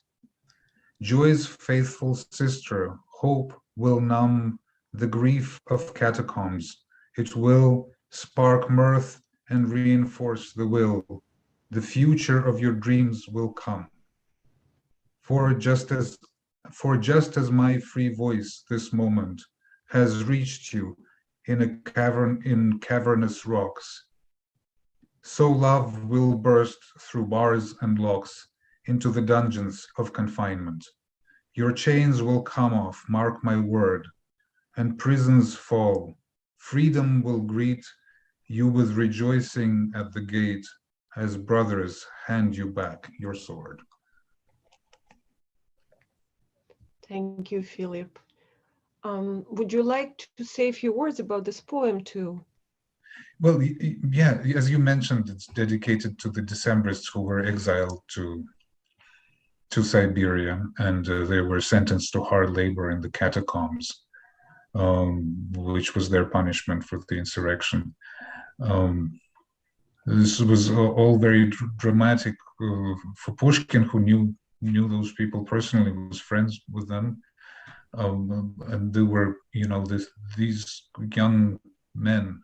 Joy's faithful sister, hope, will numb the grief of catacombs. It will spark mirth and reinforce the will. The future of your dreams will come. For just as my free voice this moment has reached you in a cavern in cavernous rocks, so love will burst through bars and locks into the dungeons of confinement. Your chains will come off, mark my word, and prisons fall. Freedom will greet you with rejoicing at the gate as brothers hand you back your sword. Thank you, Philip. Would you like to say a few words about this poem too? Well, yeah, as you mentioned, it's dedicated to the Decembrists who were exiled to Siberia, and they were sentenced to hard labor in the catacombs, which was their punishment for the insurrection. This was all very dramatic for Pushkin, who knew those people personally, was friends with them, and they were, these young men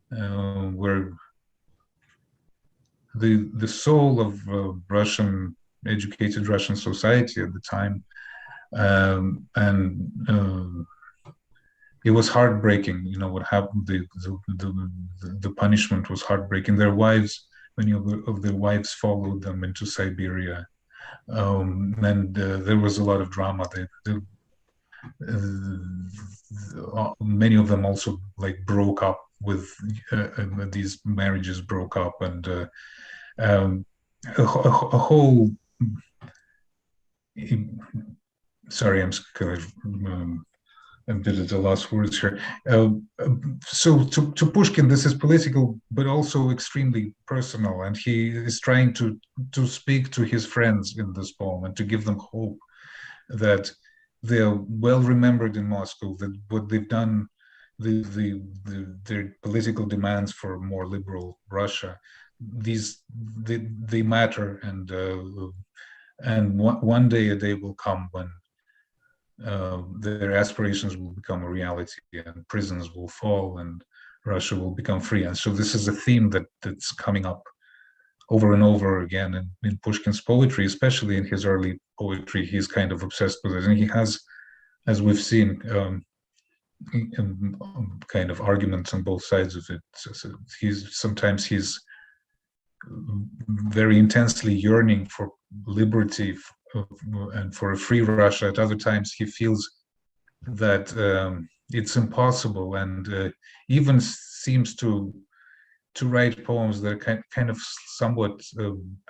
were the soul of educated Russian society at the time, and it was heartbreaking. What happened. The punishment was heartbreaking. Many of their wives followed them into Siberia, and there was a lot of drama. Many of them also broke up with these marriages broke up, and a whole. Sorry, I'm kind of a bit at the last words here. So to Pushkin, this is political, but also extremely personal, and he is trying to speak to his friends in this poem and to give them hope that they're well remembered in Moscow, that what they've done, their political demands for more liberal Russia, they matter, and one day a day will come when their aspirations will become a reality, and prisons will fall, and Russia will become free. And so this is a theme that's coming up over and over again in Pushkin's poetry, especially in his early poetry. He's kind of obsessed with it, and he has, as we've seen, kind of arguments on both sides of it. So sometimes he's very intensely yearning for liberty and for a free Russia. At other times, he feels that it's impossible, and even seems to write poems that are kind of somewhat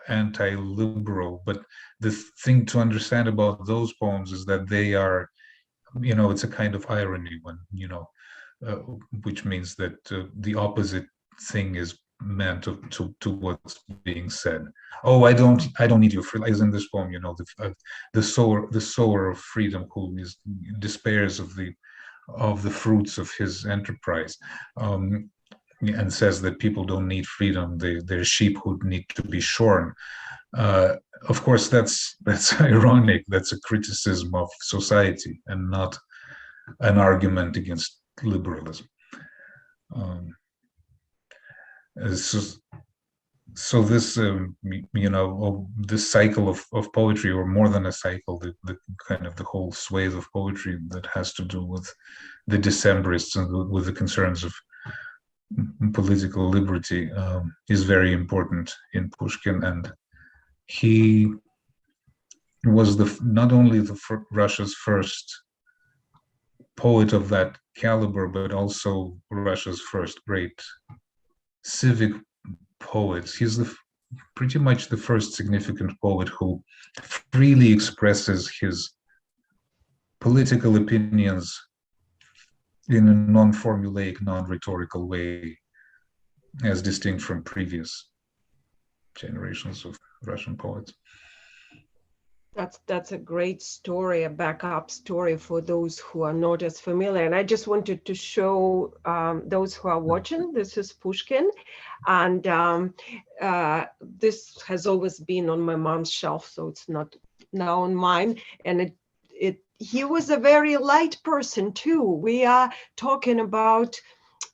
anti-liberal. But the thing to understand about those poems is that they are, it's a kind of irony when, which means that the opposite thing is meant to what's being said. Oh, I don't need you for, as in this poem, the sower of freedom who despairs of the fruits of his enterprise, and says that people don't need freedom, they're sheep who need to be shorn. of course, that's ironic. That's a criticism of society and not an argument against liberalism. Um, so, so this, this cycle of poetry, or more than a cycle, the kind of the whole swathe of poetry that has to do with the Decembrists and with the concerns of political liberty, is very important in Pushkin, and he was not only Russia's first poet of that caliber, but also Russia's first great civic poet. He's pretty much the first significant poet who freely expresses his political opinions in a non-formulaic, non-rhetorical way, as distinct from previous generations of Russian poets. That's a great story, a backup story for those who are not as familiar. And I just wanted to show those who are watching, this is Pushkin. And this has always been on my mom's shelf, so it's not now on mine. And he was a very light person too. We are talking about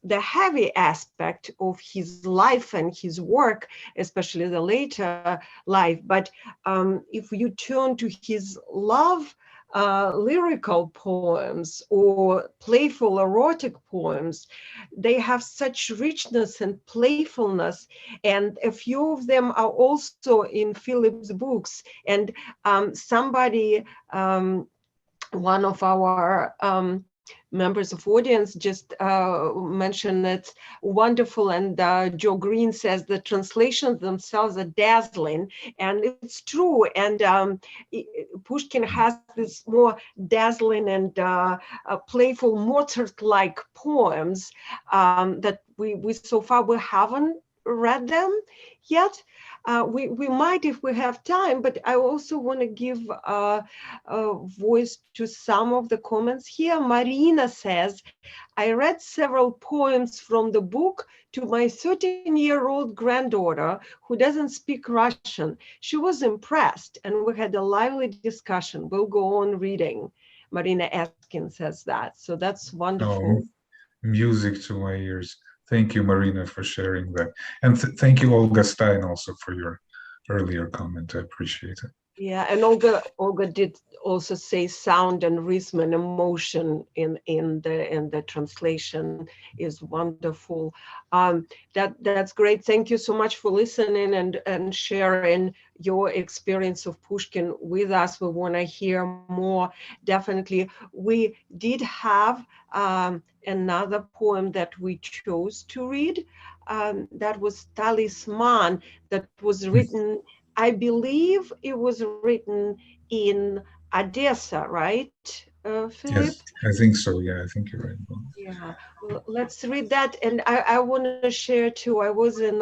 the heavy aspect of his life and his work, especially the later life. But if you turn to his love lyrical poems or playful erotic poems, they have such richness and playfulness, and a few of them are also in Philip's books. And somebody, one of our members of audience just mentioned it's wonderful, and Joe Green says the translations themselves are dazzling, and it's true. And Pushkin has this more dazzling and playful Mozart-like poems that we so far we haven't read them yet. We might if we have time, but I also want to give a voice to some of the comments here. Marina says, I read several poems from the book to my 13-year-old granddaughter who doesn't speak Russian. She was impressed and we had a lively discussion. We'll go on reading. Marina Eskin says that. So that's wonderful. Oh, music to my ears. Thank you, Marina, for sharing that. And thank you, Olga Stein, also for your earlier comment. I appreciate it. Yeah, and Olga did also say sound and rhythm and emotion in the translation is wonderful. That's great. Thank you so much for listening and sharing your experience of Pushkin with us. We want to hear more. Definitely, we did have another poem that we chose to read. That was Talisman, that was written. I believe it was written in Odessa, right, Philip? Yes, I think so. Yeah, I think you're right. Yeah, well, let's read that. And I want to share too, I was in,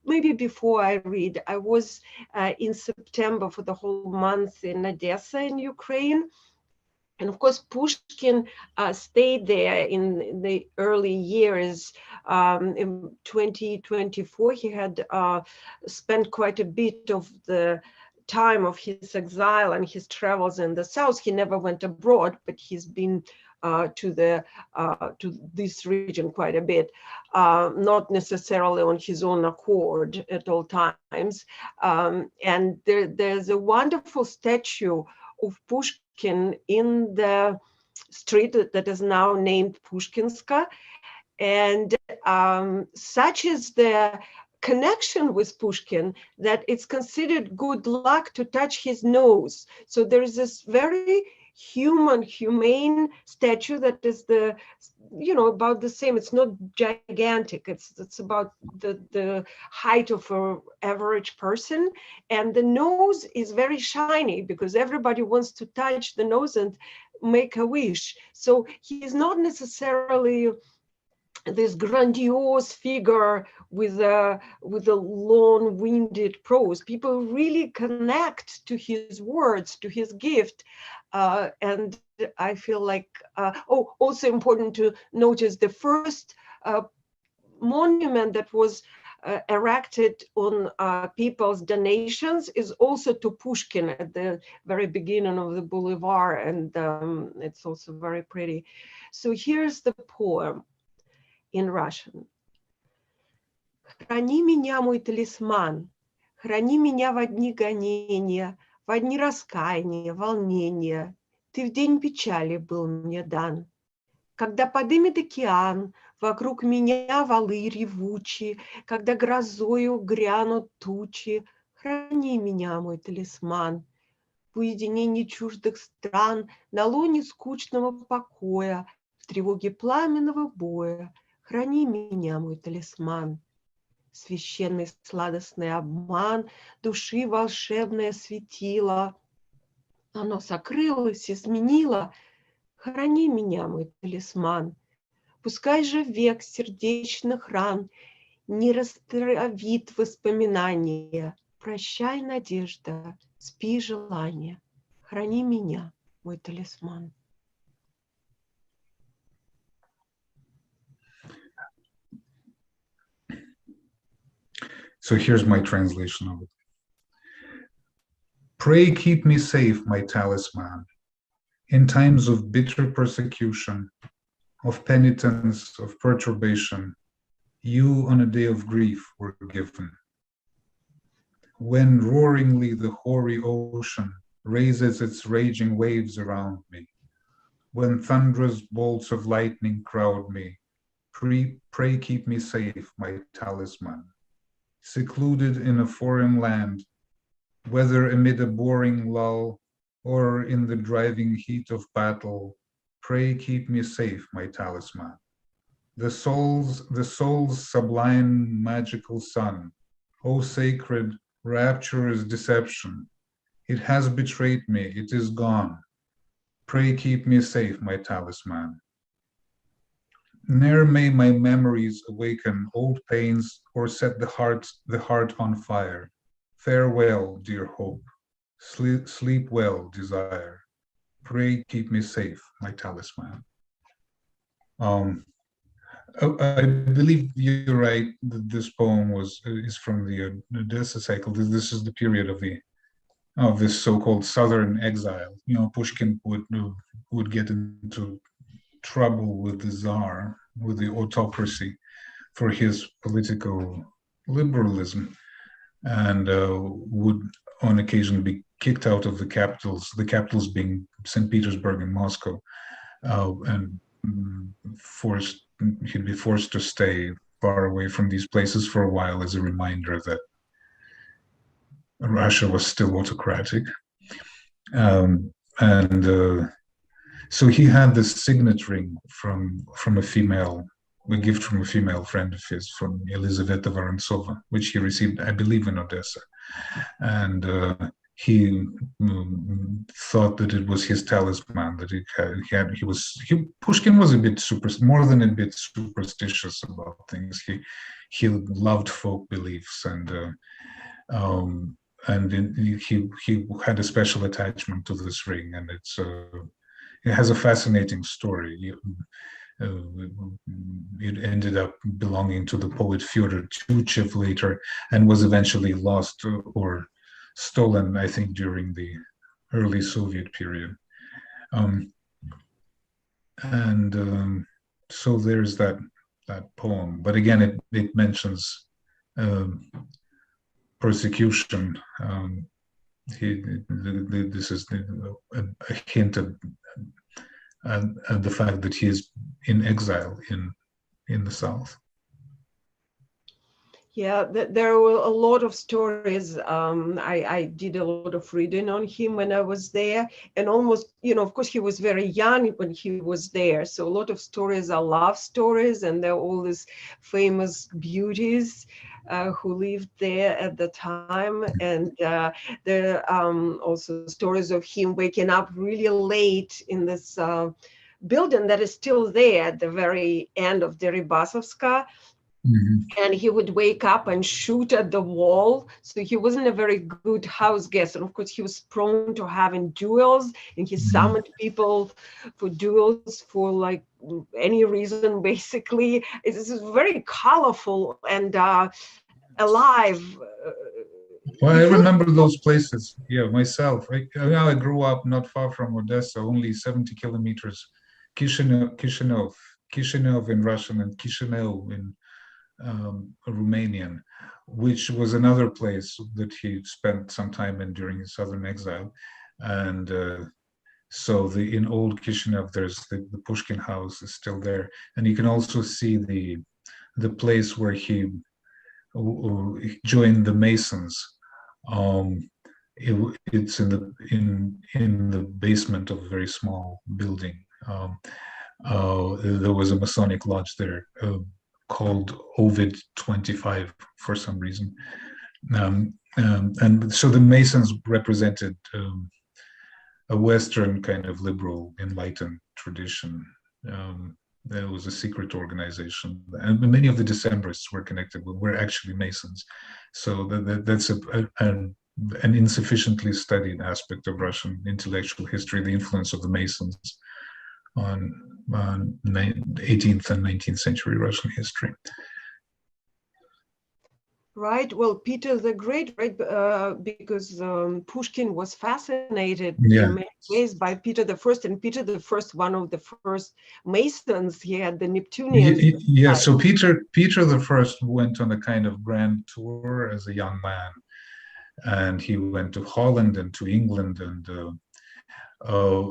maybe before I read, I was in September for the whole month in Odessa in Ukraine. And of course, Pushkin stayed there in the early years. In 2024, he had spent quite a bit of the time of his exile and his travels in the south. He never went abroad, but he's been to this region quite a bit, not necessarily on his own accord at all times. And there's a wonderful statue of Pushkin in the street that is now named Pushkinska. And such is the connection with Pushkin that it's considered good luck to touch his nose. So there is this very humane statue that is about the same. It's not gigantic. It's about the height of an average person. And the nose is very shiny because everybody wants to touch the nose and make a wish. So he's not necessarily this grandiose figure with a long-winded prose. People really connect to his words, to his gift. And I feel like, also important to notice the first monument that was erected on people's donations is also to Pushkin at the very beginning of the boulevard, and it's also very pretty. So here's the poem in Russian. Храни меня, мой талисман, храни меня в дни гонения, в дни раскаяния, волнения. Ты в день печали был мне дан. Когда подымет океан, вокруг меня валы ревучие, когда грозою грянут тучи, храни меня, мой талисман. В уединении чуждых стран, на лоне скучного покоя, в тревоге пламенного боя, храни меня, мой талисман. Священный сладостный обман, души волшебное светило. Оно сокрылось, изменило. Храни меня, мой талисман. Пускай же век сердечных ран не растравит воспоминания. Прощай, надежда, спи, желание. Храни меня, мой талисман. So here's my translation of it. Pray keep me safe, my talisman, in times of bitter persecution, of penitence, of perturbation. You on a day of grief were given. When roaringly the hoary ocean raises its raging waves around me, when thunderous bolts of lightning crowd me, pray keep me safe, my talisman. Secluded in a foreign land, whether amid a boring lull or in the driving heat of battle, pray keep me safe, my talisman. The soul's sublime magical sun, O sacred, rapturous deception, it has betrayed me, it is gone. Pray keep me safe, my talisman. Ne'er may my memories awaken old pains or set the heart on fire. Farewell, dear hope. Sleep well, desire. Pray keep me safe, my talisman. I believe you're right that this poem is from the Odessa cycle. This is the period of this so-called southern exile. You know, Pushkin would get into trouble with the Tsar, with the autocracy, for his political liberalism, and would on occasion be kicked out of the capitals being St. Petersburg and Moscow, and he'd be forced to stay far away from these places for a while as a reminder that Russia was still autocratic. So he had this signet ring from a gift from a female friend of his, from Elizaveta Vorontsova, which he received, I believe, in Odessa. And he thought that it was his talisman, that Pushkin was more than a bit superstitious about things. He loved folk beliefs, and he had a special attachment to this ring, and it has a fascinating story. It ended up belonging to the poet Fyodor Tyutchev later, and was eventually lost or stolen, I think, during the early Soviet period. So there's that poem. But again, it mentions persecution. This is a hint at the fact that he is in exile in the South. Yeah, there were a lot of stories. I did a lot of reading on him when I was there, and almost, of course, he was very young when he was there. So a lot of stories are love stories, and there are all these famous beauties who lived there at the time. And there are also stories of him waking up really late in this building that is still there at the very end of Deribasovska. Mm-hmm. And he would wake up and shoot at the wall. So he wasn't a very good house guest. And of course, he was prone to having duels, and he summoned people for duels for like any reason, basically. It's very colorful. And alive. Well, I It feels remember those places. Yeah, myself. I grew up not far from Odessa, only 70 kilometers. Kishinev in Russian and Chisinau in Romanian, which was another place that he spent some time in during his southern exile. And so in old Kishinev, there's the Pushkin house is still there, and you can also see the place where he joined the Masons. Um, it's in the basement of a very small building. There was a Masonic lodge there called Ovid 25 for some reason. And so the Masons represented a Western kind of liberal, enlightened tradition. There was a secret organization, and many of the Decembrists were connected with were actually Masons. So that's an insufficiently studied aspect of Russian intellectual history, the influence of the Masons on 18th and 19th century Russian history. Right. Well, Peter the Great, right? Because Pushkin was fascinated Yeah. in many ways by Peter the First, and Peter the First, one of the first Masons. He had the Neptunian. Yeah. So Peter the First went on a kind of grand tour as a young man, and he went to Holland and to England, and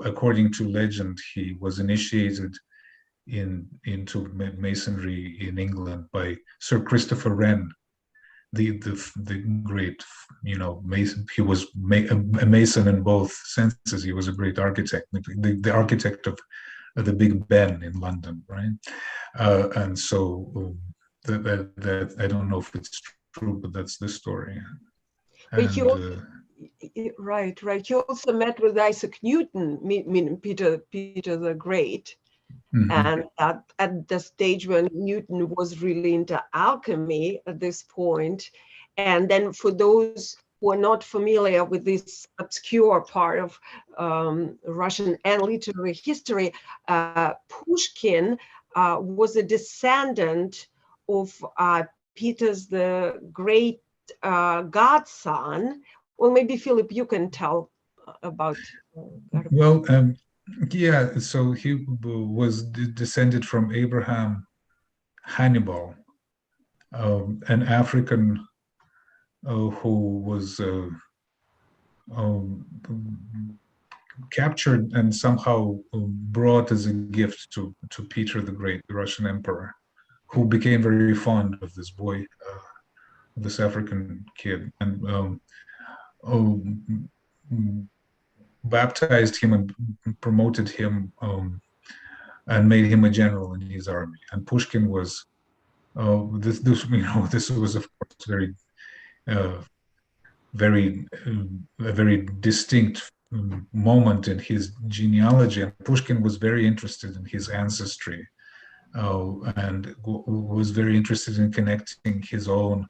according to legend, he was initiated into Masonry in England by Sir Christopher Wren, the great, Mason. He was a Mason in both senses. He was a great architect, the architect of the Big Ben in London, right? And so that I don't know if it's true, but that's the story. But he also, right. He also met with Isaac Newton, meaning Peter the Great. Mm-hmm. And at the stage when Newton was really into alchemy at this point. And then for those who are not familiar with this obscure part of Russian and literary history, Pushkin was a descendant of Peter's the Great godson. Well, maybe Philip, you can tell about. Well, yeah, so he was descended from Abraham Hannibal, an African who was captured and somehow brought as a gift to Peter the Great, the Russian emperor, who became very fond of this boy, this African kid, and baptized him and promoted him and made him a general in his army. And Pushkin was this was of course a very distinct moment in his genealogy. And Pushkin was very interested in his ancestry and was very interested in connecting his own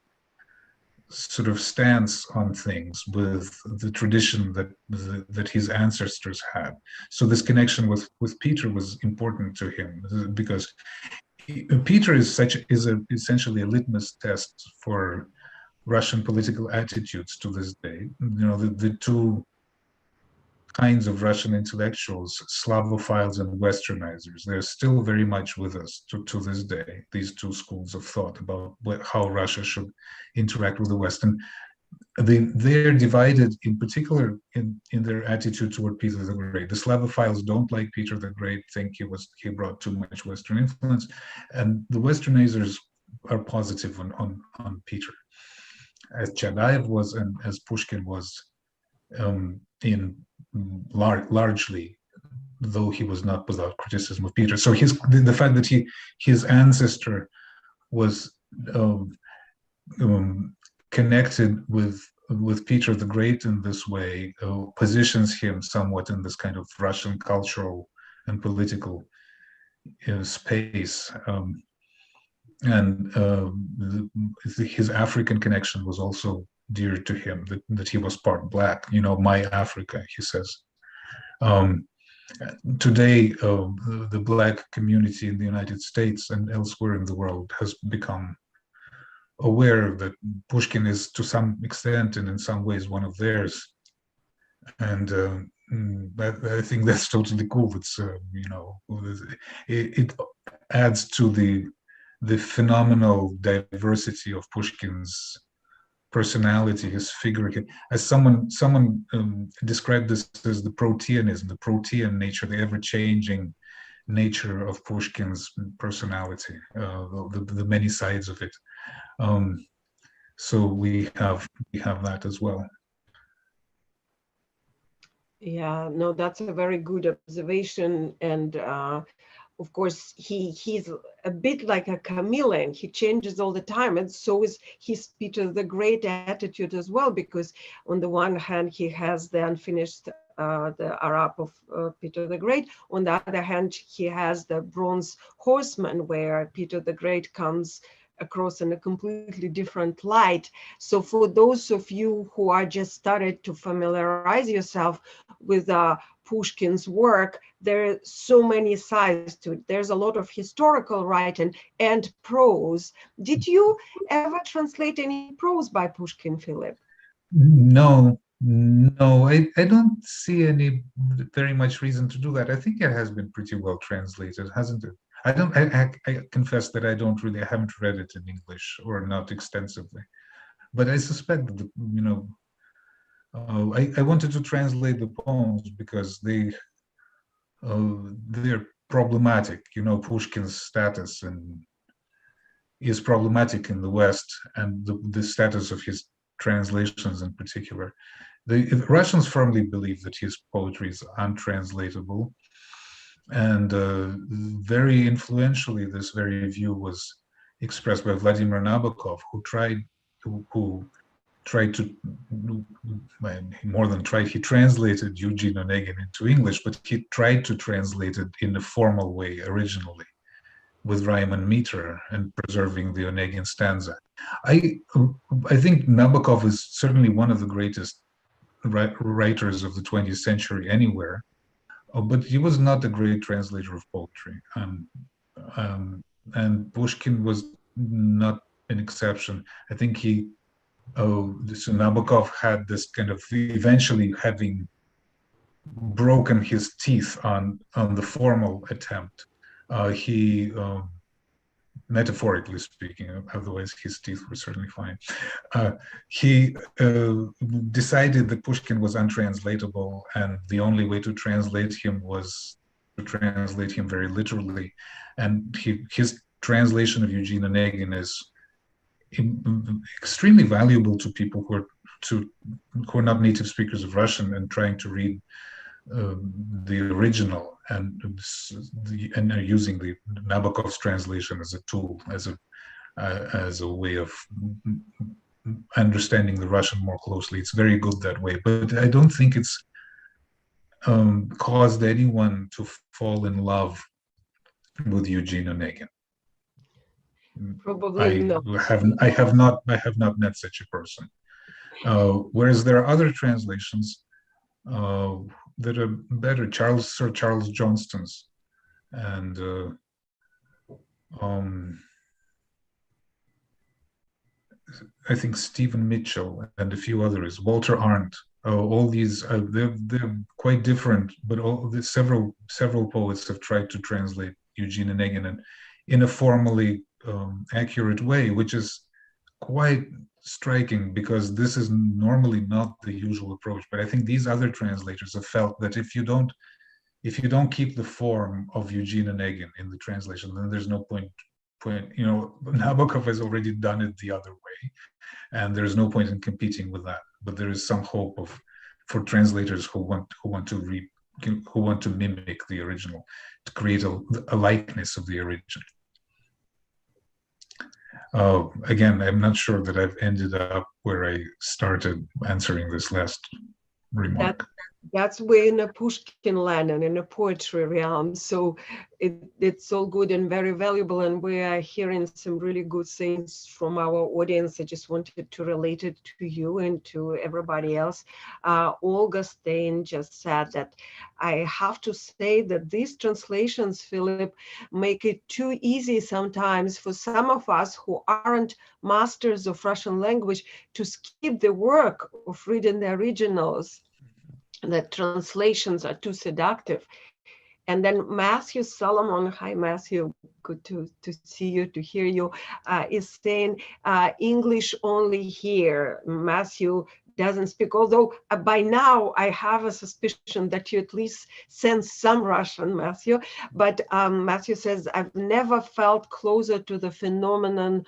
sort of stance on things with the tradition that his ancestors had. So this connection with Peter was important to him because Peter is essentially a litmus test for Russian political attitudes to this day. The two kinds of Russian intellectuals, Slavophiles and Westernizers, they're still very much with us to this day, these two schools of thought about how Russia should interact with the West. And they're divided in particular in their attitude toward Peter the Great. The Slavophiles don't like Peter the Great, think he brought too much Western influence. And the Westernizers are positive on Peter, as Chaadaev was and as Pushkin was largely, though he was not without criticism of Peter. So the fact that his ancestor was connected with Peter the Great in this way positions him somewhat in this kind of Russian cultural and political space. And his African connection was also dear to him, that he was part Black, my Africa, he says. Today, the Black community in the United States and elsewhere in the world has become aware that Pushkin is to some extent and in some ways one of theirs, and I think that's totally cool. It's it adds to the phenomenal diversity of Pushkin's personality, his figure. As someone described this as the proteanism, the protean nature, the ever-changing nature of Pushkin's personality, the many sides of it. So we have that as well. Yeah, no, that's a very good observation. And of course, he's a bit like a chameleon. He changes all the time. And so is his Peter the Great attitude as well, because on the one hand, he has the unfinished the Arab of Peter the Great. On the other hand, he has the Bronze Horseman, where Peter the Great comes across in a completely different light. So for those of you who are just started to familiarize yourself with Pushkin's work, there are so many sides to it. There's a lot of historical writing and prose. Did you ever translate any prose by Pushkin, Philip? No, I don't see any very much reason to do that. I think it has been pretty well translated, hasn't it? I confess that I haven't read it in English, or not extensively, but I suspect that, I wanted to translate the poems because they're problematic. Pushkin's status is problematic in the West, and the status of his translations in particular. The Russians firmly believe that his poetry is untranslatable, and very influentially, this very view was expressed by Vladimir Nabokov, who tried to, more than tried, he translated Eugene Onegin into English, but he tried to translate it in a formal way originally, with rhyme and meter and preserving the Onegin stanza. I think Nabokov is certainly one of the greatest writers of the 20th century anywhere, but he was not a great translator of poetry. And Pushkin was not an exception. I think so Nabokov had this kind of, eventually having broken his teeth on the formal attempt, he metaphorically speaking, otherwise his teeth were certainly fine. He decided that Pushkin was untranslatable, and the only way to translate him was to translate him very literally. And his translation of Eugene Onegin is extremely valuable to people who are not native speakers of Russian and trying to read the original, and are using the Nabokov's translation as a tool, as a way of understanding the Russian more closely. It's very good that way, but I don't think it's caused anyone to fall in love with Eugene Onegin. Probably not. I have not met such a person. Whereas there are other translations that are better, Sir Charles Johnston's, and I think Stephen Mitchell and a few others, Walter Arndt. All these they're quite different, but several poets have tried to translate Eugene Onegin in a formally accurate way, which is quite striking, because this is normally not the usual approach. But I think these other translators have felt that if you don't keep the form of Eugene Onegin in the translation, then there's no point. Nabokov has already done it the other way, and there's no point in competing with that. But there is some hope for translators who want to mimic the original, to create a likeness of the original. Again, I'm not sure that I've ended up where I started answering this last remark. That's we're in a Pushkin land and in a poetry realm. So it's all good and very valuable. And we are hearing some really good things from our audience. I just wanted to relate it to you and to everybody else. Olga Stein just said that I have to say that these translations, Philip, make it too easy sometimes for some of us who aren't masters of Russian language to skip the work of reading the originals. The translations are too seductive. And then Matthew Solomon, hi Matthew, good to see you, to hear you, is saying English only here. Matthew doesn't speak, although by now I have a suspicion that you at least sense some Russian, Matthew. But Matthew says, I've never felt closer to the phenomenon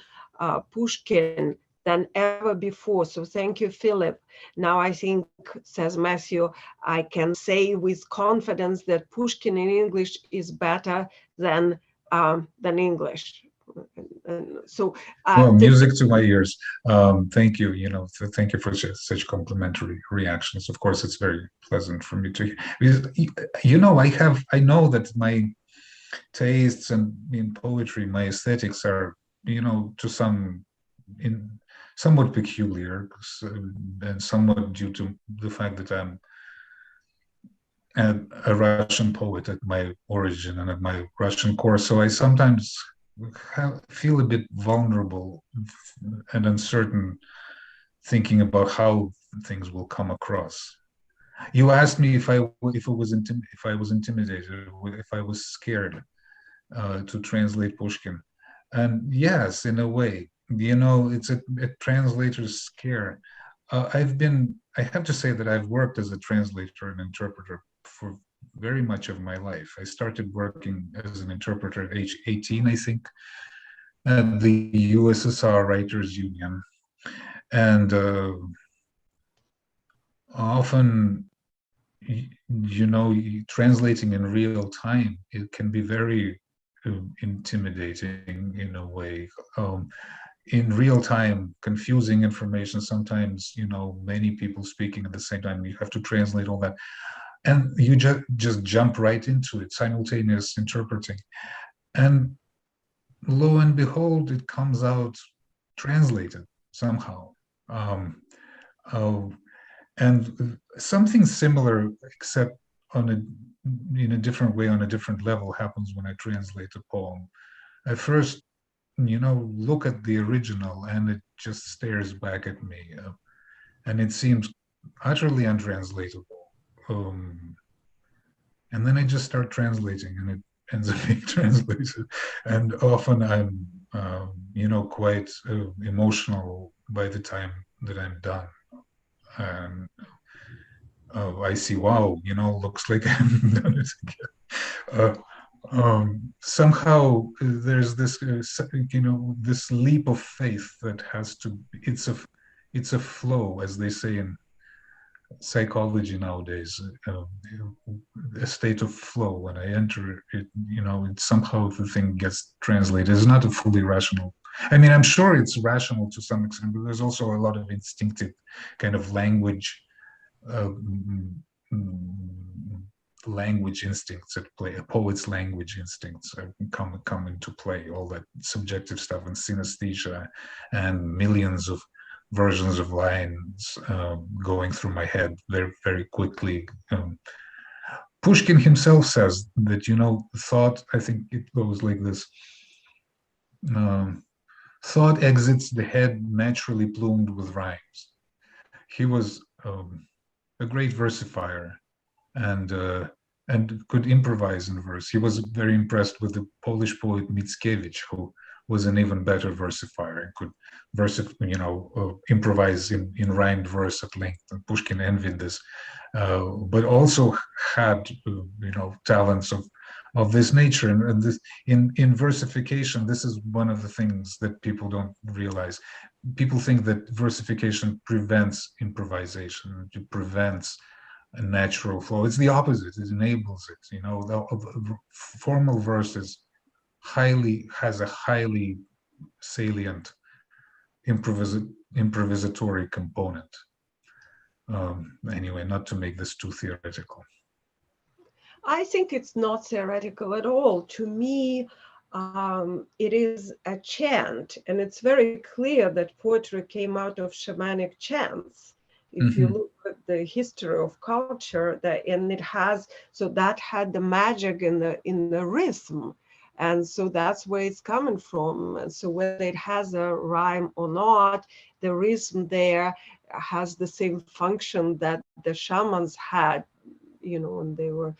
Pushkin than ever before. So thank you, Philip. Now I think, says Matthew, I can say with confidence that Pushkin in English is better than English. So well, music to my ears. Thank you. Thank you for such complimentary reactions. Of course, it's very pleasant for me to. I know that my tastes and in poetry, my aesthetics are, to somewhat peculiar, and somewhat due to the fact that I'm a Russian poet at my origin and at my Russian core. So I sometimes feel a bit vulnerable and uncertain thinking about how things will come across. You asked me if I was intimidated, if I was scared to translate Pushkin, and yes, in a way, it's a translator's scare. I have to say that I've worked as a translator and interpreter for very much of my life. I started working as an interpreter at age 18, I think, at the USSR Writers Union. And often, translating in real time, it can be very intimidating in a way. In real time, confusing information, sometimes, many people speaking at the same time, you have to translate all that. And you just jump right into it, simultaneous interpreting. And lo and behold, it comes out translated somehow. Um, uh, and something similar, except in a different way, on a different level, happens when I translate a poem. I first, look at the original and it just stares back at me. And it seems utterly untranslatable. Um, and then I just start translating, and it ends up being translated. And often I'm, quite emotional by the time that I'm done. And I see, wow, looks like I haven't done it again. Somehow there's this, this leap of faith that has to. It's a flow, as they say in psychology nowadays, a state of flow. When I enter it, it somehow the thing gets translated. It's not a fully rational. I mean, I'm sure it's rational to some extent, but there's also a lot of instinctive kind of uh, language instincts at play. A poet's language instincts come into play. All that subjective stuff and synesthesia, and millions of versions of lines going through my head very, very quickly. Pushkin himself says that, thought, I think it goes like this. Thought exits the head naturally plumed with rhymes. He was a great versifier, and could improvise in verse. He was very impressed with the Polish poet Mickiewicz, who was an even better versifier and could improvise in rhymed verse at length. And Pushkin envied this, but also had talents of this nature. And this in versification, this is one of the things that people don't realize. People think that versification prevents improvisation, it prevents a natural flow. It's the opposite. It enables it. The formal verse has a highly salient improvisatory component. Anyway, not to make this too theoretical. I think it's not theoretical at all. To me, it is a chant, and it's very clear that poetry came out of shamanic chants. If you look at the history of culture, and it has, so that had the magic in the rhythm, and so that's where it's coming from. And so whether it has a rhyme or not, the rhythm there has the same function that the shamans had, when they were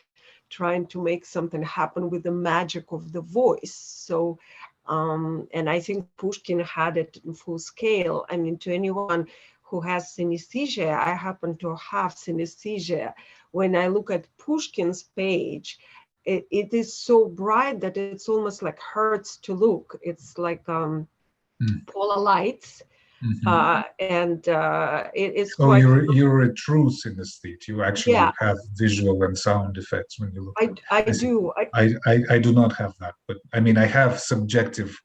trying to make something happen with the magic of the voice. So, and I think Pushkin had it in full scale. I mean, to anyone who has synesthesia, I happen to have synesthesia. When I look at Pushkin's page, it is so bright that it's almost like hurts to look. It's like polar lights. It is Oh, quite. you're a true synesthete. You actually Yeah, have visual and sound effects when you look at it. I I see. do. I do not have that, but I mean, I have subjective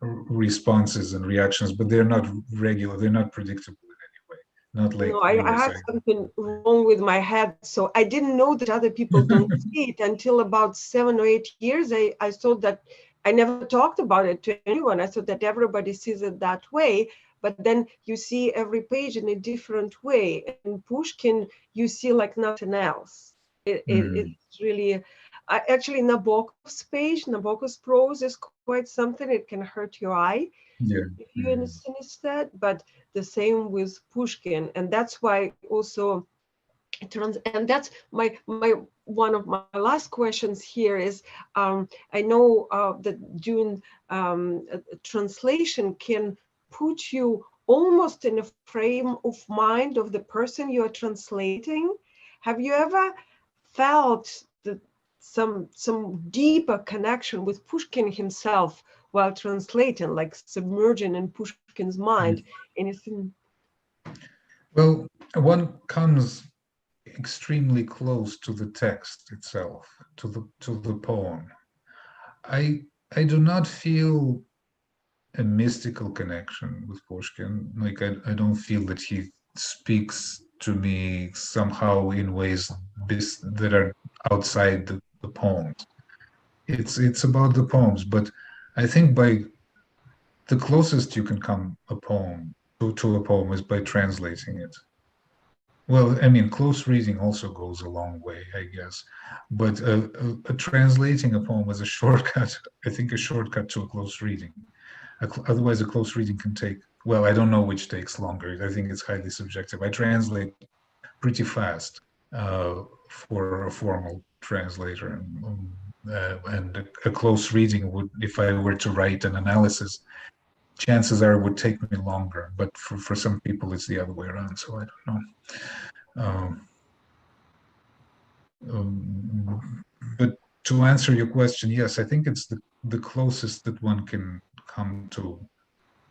responses and reactions, but they're not regular. They're not predictable in any way. Not like No, I yours. had something wrong with my head. So I didn't know that other people don't see it until about 7 or 8 years. I thought that I never talked about it to anyone. I thought that everybody sees it that way. But then you see every page in a different way. In Pushkin, you see like nothing else. It's really, actually Nabokov's page, Nabokov's prose is quite something. It can hurt your eye Yeah. if you understand, but the same with Pushkin, and that's why also and that's my one of my last questions here is I know that doing translation can put you almost in a frame of mind of the person you are translating. Have you ever felt that some deeper connection with Pushkin himself while translating, like submerging in Pushkin's mind? Anything? Well, one comes extremely close to the text itself, to the poem. I I do not feel a mystical connection with Pushkin. Like I don't feel that he speaks to me somehow in ways that are outside the poems. It's about the poems, but I think by the closest you can come a poem to a poem is by translating it. Well, I mean, close reading also goes a long way, I guess. But translating a poem is a shortcut, I think a shortcut to a close reading. Otherwise, a close reading can take, well, I don't know which takes longer. I think it's highly subjective. I translate pretty fast for a formal translator. And a close reading would, if I were to write an analysis, chances are it would take me longer. But for some people, it's the other way around. So I don't know. But to answer your question, yes, I think it's the closest that one can come to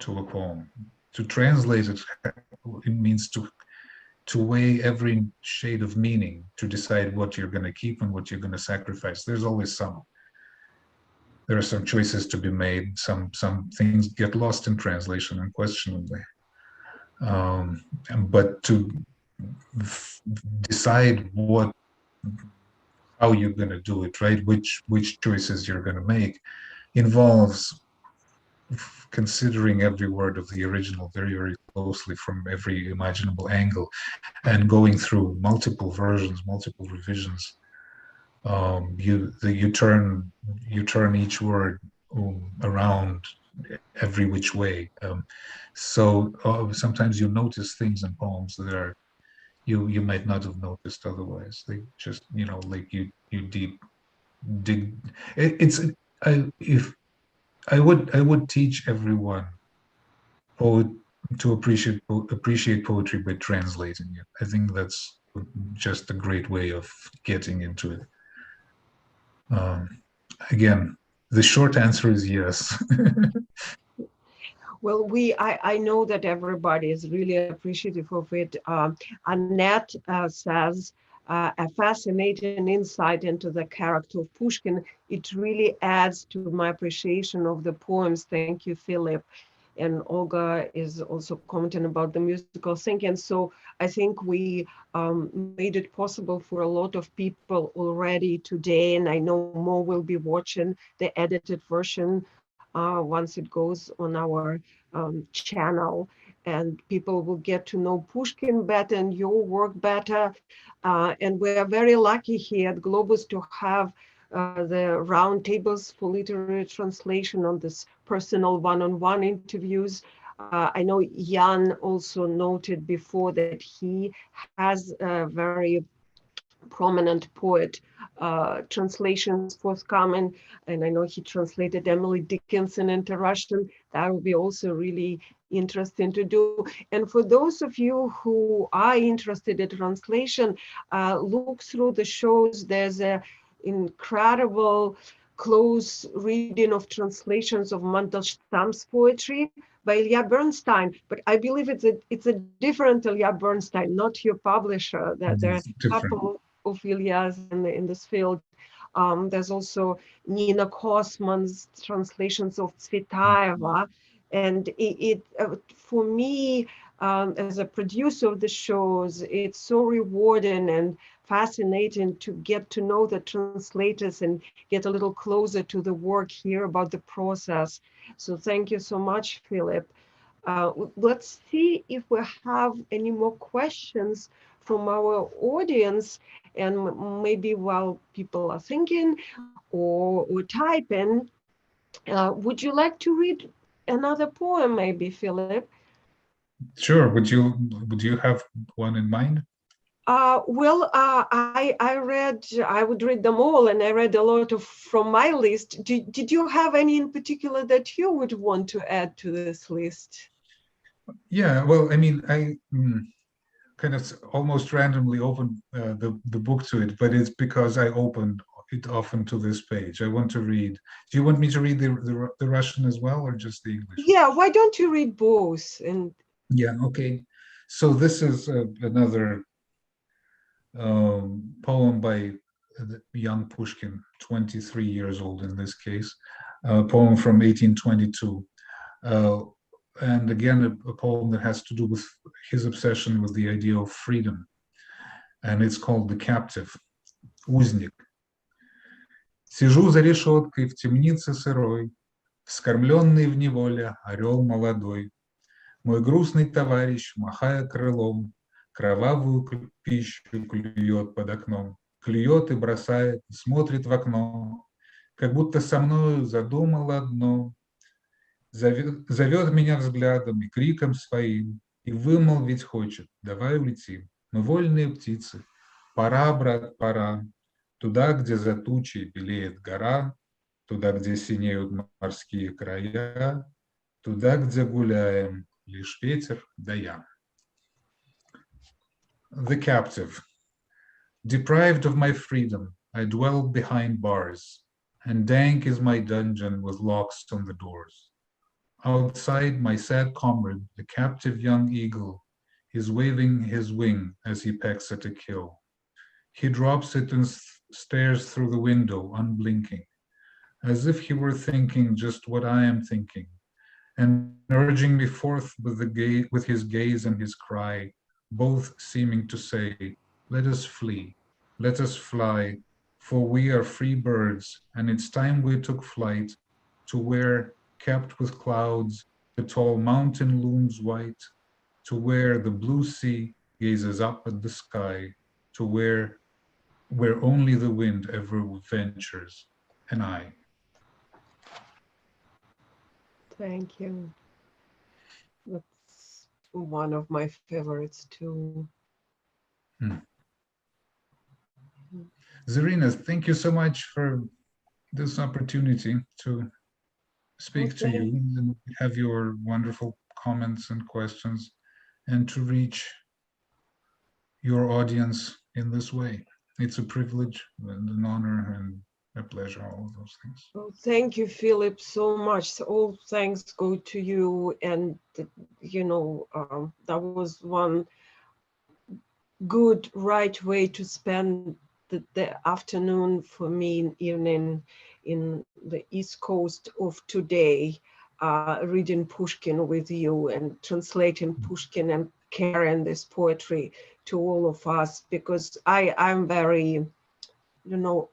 a poem. To translate it, it means to weigh every shade of meaning, to decide what you're going to keep and what you're going to sacrifice. There are some choices to be made. Some things get lost in translation, unquestionably. But to decide how you're going to do it, right? Which choices you're going to make involves considering every word of the original very, very closely from every imaginable angle, and going through multiple versions, multiple revisions. You turn each word around every which way. So sometimes you notice things in poems that are you might not have noticed otherwise. They just, like you deep dig. It's if I would teach everyone poet to appreciate poetry by translating it. I think that's just a great way of getting into it. Again, the short answer is yes. Well, I know that everybody is really appreciative of it. Annette says, a fascinating insight into the character of Pushkin. It really adds to my appreciation of the poems. Thank you, Philip. and Olga is also commenting about the musical thinking. So I think we made it possible for a lot of people already today, and I know more will be watching the edited version once it goes on our channel, and people will get to know Pushkin better and your work better. And we are very lucky here at Globus to have the round tables for literary translation on this personal one-on-one interviews. I know Jan also noted before that he has a very prominent poet translations forthcoming, and I know he translated Emily Dickinson into Russian. That would be also really interesting to do. And for those of you who are interested in translation, look through the shows. There's a incredible close reading of translations of Mandelstam's poetry by Ilya Bernstein, but I believe it's a different Ilya Bernstein, not your publisher. That there are It's a different. couple of Ilyas in this field. There's also Nina Kosman's translations of Tsvetaeva, and for me, as a producer of the shows, it's so rewarding and fascinating to get to know the translators and get a little closer to the work, hear about the process. So thank you so much, Philip. Let's see if we have any more questions from our audience, and maybe while people are thinking or typing, would you like to read another poem, maybe, Philip? Sure. Would you have one in mind? I would read them all, and I read a lot of from my list. Did you have any in particular that you would want to add to this list? Yeah. Well, I mean, I kind of almost randomly opened the book to it, but it's because I opened it often to this page. I want to read. Do you want me to read the Russian as well, or just the English? Yeah, why don't you read both? And Yeah. Okay. So this is another poem by young Pushkin, 23 years old in this case, a poem from 1822. Uh, and again, a poem that has to do with his obsession with the idea of freedom. And it's called The Captive, Узник. Сижу за решеткой в темнице сырой, вскормленный в неволе орел молодой. Мой грустный товарищ, махая крылом, кровавую пищу клюет под окном. Клюет и бросает, и смотрит в окно, как будто со мною задумал одно. Зовет меня взглядом и криком своим, и вымолвить хочет: давай улетим. Мы вольные птицы, пора, брат, пора, туда, где за тучей белеет гора, туда, где синеют морские края, туда, где гуляем лишь ветер да я. The captive. Deprived of my freedom, I dwell behind bars, and dank is my dungeon with locks on the doors. Outside, my sad comrade, the captive young eagle, is waving his wing as he pecks at a kill. He drops it and stares through the window, unblinking, as if he were thinking just what I am thinking, and urging me forth with his gaze and his cry, both seeming to say, let us flee, let us fly, for we are free birds, and it's time we took flight to where, capped with clouds, the tall mountain looms white, to where the blue sea gazes up at the sky, to where only the wind ever ventures, and I. thank you. That's one of my favorites too. Zarina, thank you so much for this opportunity to speak to you and have your wonderful comments and questions and to reach your audience in this way. It's a privilege and an honor and a pleasure, all of those things. Well, thank you, Philip, so much. So all thanks go to you. And, that was one good, right way to spend the afternoon for me, evening in the East Coast of today. reading Pushkin with you and translating Pushkin and carrying this poetry to all of us, because I'm very,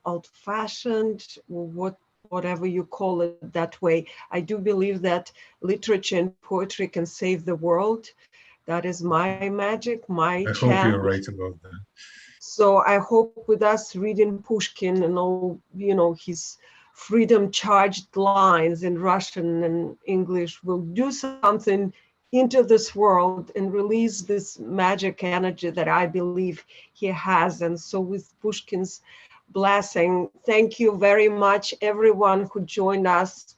old-fashioned, whatever you call it that way. I do believe that literature and poetry can save the world. That is my magic, my I hope chant. you're right about that. So I hope with us reading Pushkin and all, his freedom-charged lines in Russian and English will do something into this world and release this magic energy that I believe he has. And so with Pushkin's blessing, thank you very much, everyone who joined us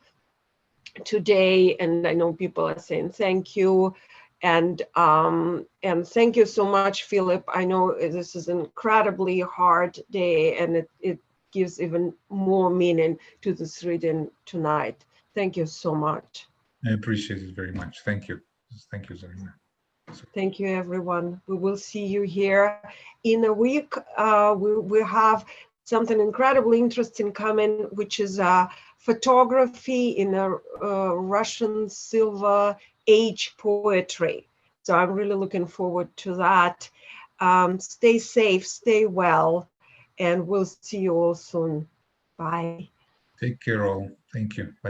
today. And I know people are saying thank you. And thank you so much, Philip. I know this is an incredibly hard day, and it gives even more meaning to this reading tonight. Thank you so much. I appreciate it very much. Thank you. Thank you, Zarina. Thank you, everyone. We will see you here in a week. We have something incredibly interesting coming, which is photography in a Russian Silver Age poetry. So I'm really looking forward to that. Stay safe, stay well, and we'll see you all soon. Bye. Take care all. Thank you. Bye.